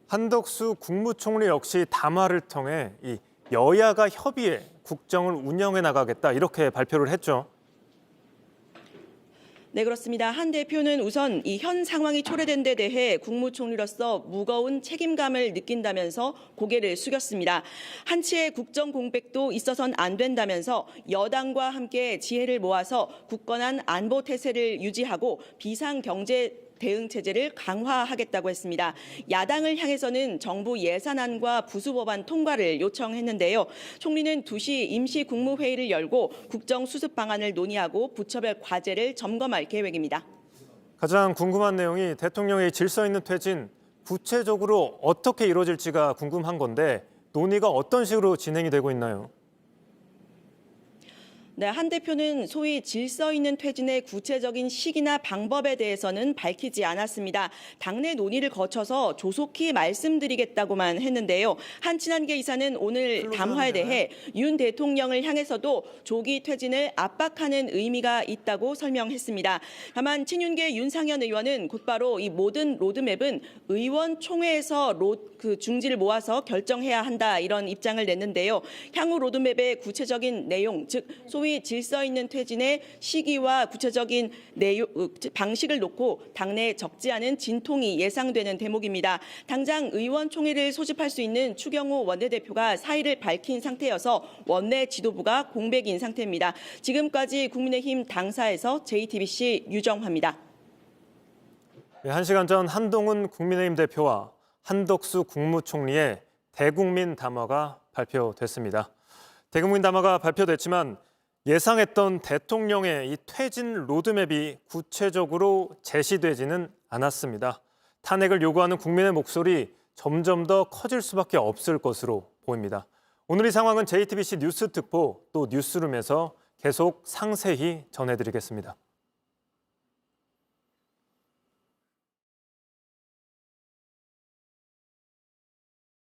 한덕수 국무총리 역시 담화를 통해 이 여야가 협의해 국정을 운영해 나가겠다 이렇게 발표를 했죠. 네, 그렇습니다. 한 대표는 우선 이 현 상황이 초래된 데 대해 국무총리로서 무거운 책임감을 느낀다면서 고개를 숙였습니다. 한치의 국정 공백도 있어선 안 된다면서 여당과 함께 지혜를 모아서 굳건한 안보 태세를 유지하고 비상경제 대응 체제를 강화하겠다고 했습니다. 야당을 향해서는 정부 예산안과 부수법안 통과를 요청했는데요. 총리는 2시 임시국무회의를 열고 국정수습 방안을 논의하고 부처별 과제를 점검할 계획입니다. 가장 궁금한 내용이 대통령의 질서 있는 퇴진, 구체적으로 어떻게 이루어질지가 궁금한 건데 논의가 어떤 식으로 진행이 되고 있나요? 네, 한 대표는 소위 질서 있는 퇴진의 구체적인 시기나 방법에 대해서는 밝히지 않았습니다. 당내 논의를 거쳐서 조속히 말씀드리겠다고만 했는데요. 한 친한계 이사는 오늘 담화에 대해 윤 대통령을 향해서도 조기 퇴진을 압박하는 의미가 있다고 설명했습니다. 다만 친윤계 윤상현 의원은 곧바로 이 모든 로드맵은 의원총회에서 중지를 모아서 결정해야 한다 이런 입장을 냈는데요. 향후 로드맵의 구체적인 내용, 즉 소위 질서 있는 퇴진의 시기와 구체적인 방식을 놓고 당내에 적지 않은 진통이 예상되는 대목입니다. 당장 의원총회를 소집할 수 있는 추경호 원내대표가 사의를 밝힌 상태여서 원내 지도부가 공백인 상태입니다. 지금까지 국민의힘 당사에서 JTBC 유정화입니다. 네, 1시간 전 한동훈 국민의힘 대표와 한덕수 국무총리의 대국민 담화가 발표됐습니다. 대국민 담화가 발표됐지만 예상했던 대통령의 이 퇴진 로드맵이 구체적으로 제시되지는 않았습니다. 탄핵을 요구하는 국민의 목소리 점점 더 커질 수밖에 없을 것으로 보입니다. 오늘 이 상황은 JTBC 뉴스 특보 또 뉴스룸에서 계속 상세히 전해드리겠습니다.